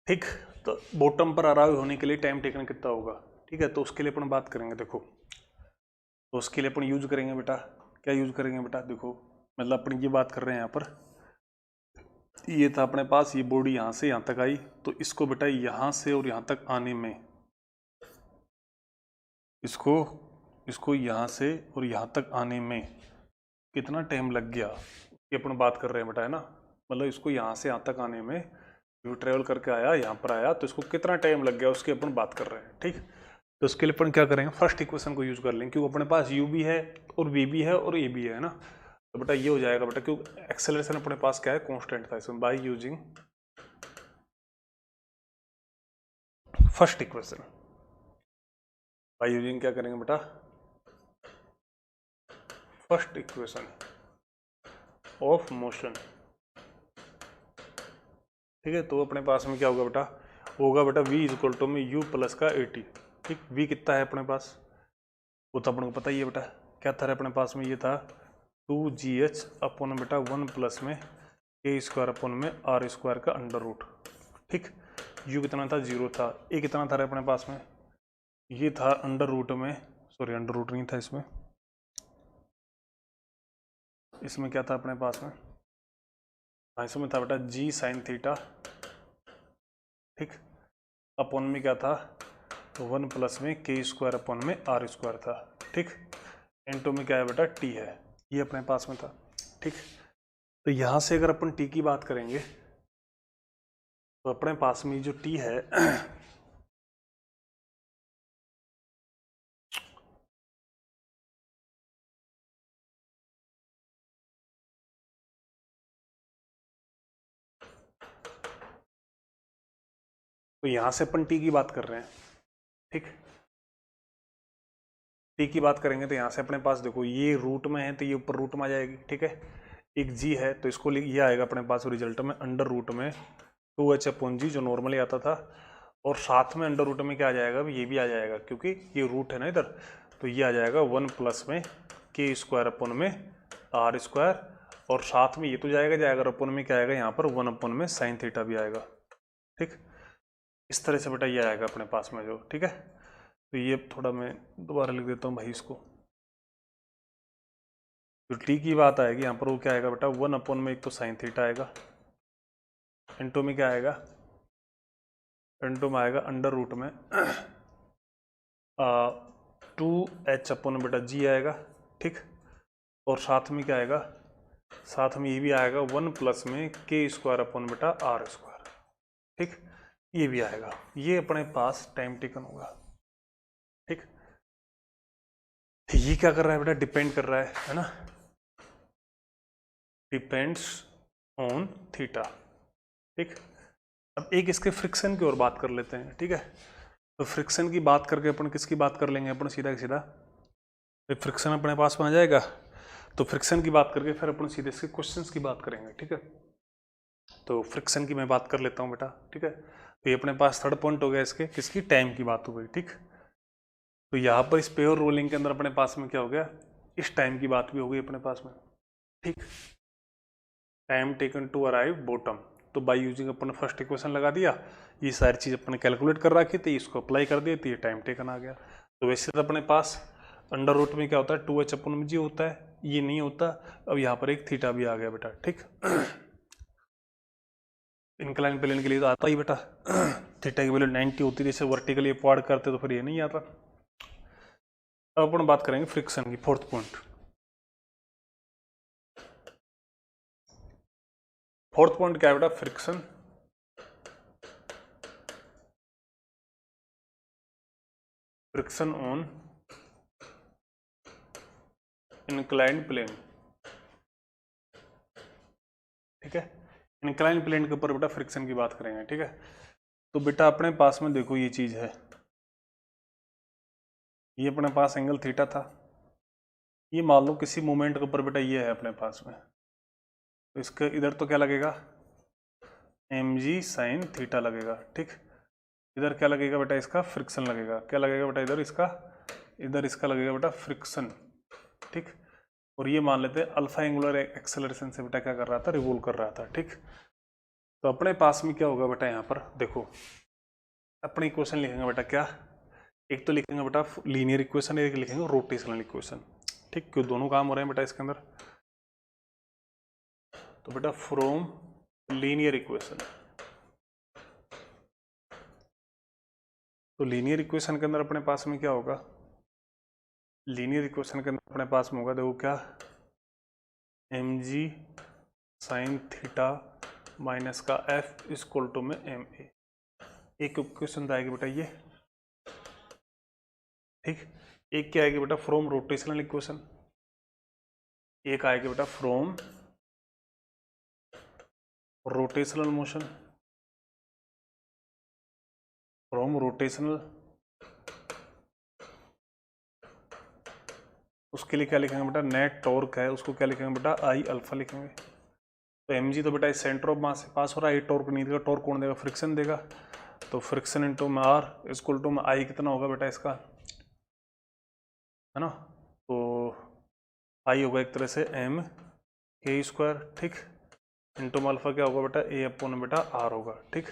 ठीक, तो बॉटम पर अराइव होने के लिए टाइम टेकन कितना होगा। ठीक है, तो उसके लिए अपन बात करेंगे देखो, तो उसके लिए अपन यूज करेंगे बेटा, क्या यूज करेंगे बेटा देखो, मतलब अपन ये बात कर रहे हैं यहाँ पर, ये था अपने पास, ये बॉडी यहाँ से यहाँ तक आई, तो इसको बेटा यहाँ से और यहाँ तक आने में, इसको यहाँ से और यहाँ तक आने में कितना टाइम लग गया, ये अपन बात कर रहे हैं बेटा, है ना। मतलब इसको यहाँ से यहाँ तक आने में, जो ट्रेवल करके आया यहाँ पर आया, तो इसको कितना टाइम लग गया उसकी अपन बात कर रहे हैं। ठीक, तो उसके लिए अपन क्या करेंगे, फर्स्ट इक्वेशन को यूज कर लेंगे, क्योंकि अपने पास u भी है और v भी है और a भी है ना। तो बेटा ये हो जाएगा बेटा, क्योंकि एक्सेलरेशन अपने पास क्या है, कांस्टेंट था इसमें, by using first equation, by using क्या करेंगे बेटा, फर्स्ट इक्वेशन ऑफ मोशन। ठीक है, तो अपने पास में क्या होगा बेटा, होगा बेटा v इक्वल टू में u प्लस का 80। ठीक, v कितना है अपने पास, वो तो अपन को पता ही है बेटा, क्या था अपने पास में, ये था 2gh अपॉन बेटा 1 प्लस में a स्क्वायर अपॉन में r स्क्वायर का अंडर रूट। ठीक, u कितना था, 0 था, a कितना था अपने पास में, ये था अंडर रूट में, सॉरी अंडर रूट नहीं था इसमें, इसमें क्या था अपने पास में, हाँ इसमें था बेटा g साइन थीटा। ठीक, अपॉन में क्या था, 1 प्लस में k स्क्वायर अपॉन में r स्क्वायर था। ठीक, इनटू में क्या है बेटा, t है, ये अपने पास में था। ठीक, तो यहाँ से अगर अपन t की बात करेंगे तो अपने पास में जो t है तो यहाँ से अपन t की बात कर रहे हैं। ठीक, t की बात करेंगे तो यहाँ से अपने पास देखो ये रूट में है तो ये ऊपर रूट में आ जाएगी। ठीक है, एक g है तो इसको ये आएगा अपने पास रिजल्ट में अंडर रूट में 2h अपॉन जी जो नॉर्मली आता था, और साथ में अंडर रूट में क्या आ जाएगा, ये भी आ जाएगा क्योंकि ये रूट है ना इधर, तो ये आ जाएगा 1 प्लस में k स्क्वायर अपॉन में r स्क्वायर, और साथ में ये तो जाएगा अपॉन में क्या आएगा यहाँ पर 1 अपॉन में साइन थीटा भी आएगा। ठीक, इस तरह से बेटा ये आएगा अपने पास में जो। ठीक है, तो ये थोड़ा मैं दोबारा लिख देता हूँ भाई इसको, जो टी की बात आएगी यहाँ पर वो क्या आएगा बेटा, 1 अपॉन में एक तो साइन थीटा आएगा, इनटू में क्या आएगा, इनटू में आएगा अंडर रूट में 2h अपॉन बेटा जी आएगा। ठीक, और साथ में क्या आएगा, साथ में ये भी आएगा 1 प्लस में k स्क्वायर अपॉन बेटा r स्क्वायर। ठीक, ये भी आएगा, ये अपने पास टाइम टेकन होगा। ठीक, ये क्या कर रहा है बेटा, डिपेंड कर रहा है ना, डिपेंड्स ऑन थीटा। ठीक, अब एक इसके फ्रिक्शन की ओर बात कर लेते हैं। ठीक है, तो फ्रिक्शन की बात करके अपन किसकी बात कर लेंगे, अपन सीधा सीधा फ्रिक्शन अपने पास में आ जाएगा, तो फ्रिक्शन की बात करके फिर अपन सीधे इसके क्वेश्चंस की बात करेंगे। ठीक है, तो फ्रिक्शन की मैं बात कर लेता हूँ बेटा। ठीक है, तो ये अपने पास थर्ड पॉइंट हो गया इसके, किसकी, टाइम की बात हो गई। ठीक, तो यहाँ पर इस पेयर रोलिंग के अंदर अपने पास में क्या हो गया, इस टाइम की बात भी हो गई अपने पास में। ठीक, time taken to arrive bottom, तो बाय यूजिंग अपन ने फर्स्ट इक्वेशन लगा दिया, ये सारी चीज़ अपने कैलकुलेट कर रखी थी, इसको अप्लाई कर दिया तो ये टाइम टेकन आ गया। तो वैसे तो अपने पास अंडर रूट में क्या होता है, 2h अपन में जी होता है, ये नहीं होता। अब यहाँ पर एक थीटा भी आ गया बेटा। ठीक, इंक्लाइन प्लेन के लिए तो आता ही बेटा, थीटा की वैल्यू 90 होती है, जैसे वर्टिकली अपवार्ड करते तो फिर ये नहीं आता। अब अपन बात करेंगे फ्रिक्शन की, फोर्थ पॉइंट। फोर्थ पॉइंट क्या है बेटा, friction. Friction on inclined plane. ठीक है, इंक्लाइंड प्लेन के ऊपर बेटा फ्रिक्शन की बात करेंगे। ठीक है, तो बेटा अपने पास में देखो ये चीज है, ये अपने पास एंगल थीटा था, ये मान लो किसी मोमेंट के ऊपर बेटा ये है अपने पास में, तो इसका इधर तो क्या लगेगा, mg साइन थीटा लगेगा। ठीक, इधर क्या लगेगा बेटा, इसका फ्रिक्शन लगेगा, क्या लगेगा बेटा, इधर इसका लगेगा बेटा फ्रिक्शन। ठीक, और ये मान लेते हैं अल्फा एंगुलर एक्सेलरेशन से बेटा क्या कर रहा था, रिवॉल्व कर रहा था। ठीक, तो अपने पास में क्या होगा बेटा, यहाँ पर देखो अपनी इक्वेशन लिखेंगे बेटा, क्या, एक तो लिखेंगे बेटा लीनियर इक्वेशन, एक लिखेंगे रोटेशनल इक्वेशन। ठीक, क्यों दोनों काम हो रहे हैं बेटा इसके अंदर, तो बेटा फ्रॉम लीनियर इक्वेशन, तो लीनियर इक्वेशन के अंदर अपने पास में क्या होगा, लीनियर इक्वेशन के अंदर अपने पास में होगा देखो क्या, mg साइन थीटा माइनस का f इक्वल टू में ma, एक इक्वेशन आएगी बेटा ये, ठीक। एक क्या आएगी बेटा फ्रॉम रोटेशनल इक्वेशन, एक आएगी बेटा from rotational motion, from rotational, उसके लिए क्या लिखेंगे बेटा नेट टॉर्क है, उसको क्या लिखेंगे बेटा आई अल्फा लिखेंगे। तो एम जी तो बेटा इस सेंटर ऑफ मास से पास हो रहा है, टॉर्क नहीं देगा, टॉर्क कौन देगा फ्रिक्शन देगा, तो फ्रिक्शन इंटू में आर इक्वल टू में आई कितना होगा बेटा इसका, है ना, तो आई होगा एक तरह से एम के स्क्वायर, ठीक, इंटू में अल्फा क्या होगा बेटा ए अपॉन बेटा आर होगा, ठीक।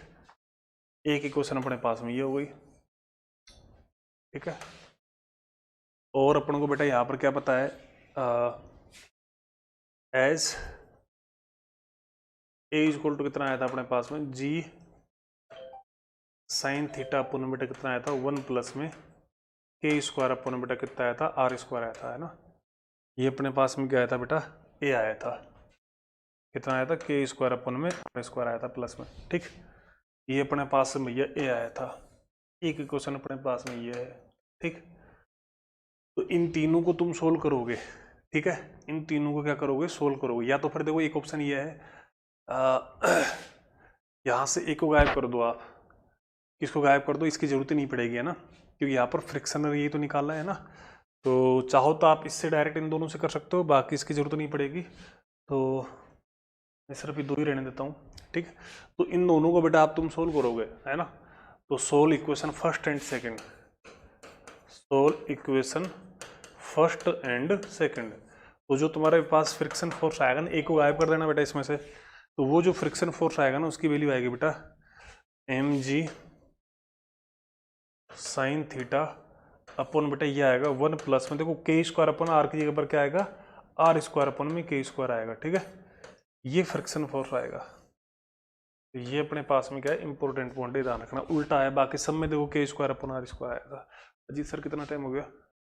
एक इक्वेशन अपने पास में ये हो गई, ठीक है। और अपन को बेटा यहाँ पर क्या पता है, एज ए इक्वल टू कितना आया था अपने पास में जी साइन थीटा अपन बेटा कितना आया था 1 प्लस में के स्क्वायर अपन बेटा कितना आया था आर स्क्वायर आया था, है ना। ये अपने पास में क्या आया था बेटा ए आया था, कितना आया था के स्क्वायर अपन में आर स्क्वायर आया था प्लस में, ठीक। ये अपने पास में भैया ए आया था, एक इक्वेशन अपने पास में ये है, ठीक। तो इन तीनों को तुम सोल्व करोगे, ठीक है, इन तीनों को क्या करोगे सोल्व करोगे, या तो फिर देखो एक ऑप्शन ये है यहाँ से एक को गायब कर दो, आप किसको गायब कर दो, इसकी जरूरत ही नहीं पड़ेगी, है ना, क्योंकि यहाँ पर फ्रिक्शनल ये तो निकालना है ना, तो चाहो तो आप इससे डायरेक्ट इन दोनों से कर सकते हो, बाकी इसकी जरूरत नहीं पड़ेगी, तो मैं सिर्फ ये दो ही रहने देता हूँ, ठीक। तो इन दोनों को बेटा आप तुम सोल्व करोगे, है ना, तो solve equation first and second, solve equation first and second, तो जो तुम्हारे पास फ्रिक्शन फोर्स आएगा ना, एक को गायब कर देना बेटा इसमें से, तो वो जो फ्रिक्शन फोर्स आएगा ना उसकी वैल्यू आएगी बेटा एम जी साइन थीटा अपन बेटा ये आएगा 1 प्लस में देखो के स्क्वायर अपन आर की जगह पर क्या आएगा आर स्क्वायर अपन में के स्क्वायर आएगा, ठीक है, ये फ्रिक्शन फोर्स आएगा। तो ये अपने पास में क्या है इंपॉर्टेंट पॉइंट ध्यान रखना, उल्टा है बाकी सब में देखो के स्क्वायर अपन आर स्क्वायर आएगा। अजीत सर कितना टाइम हो गया।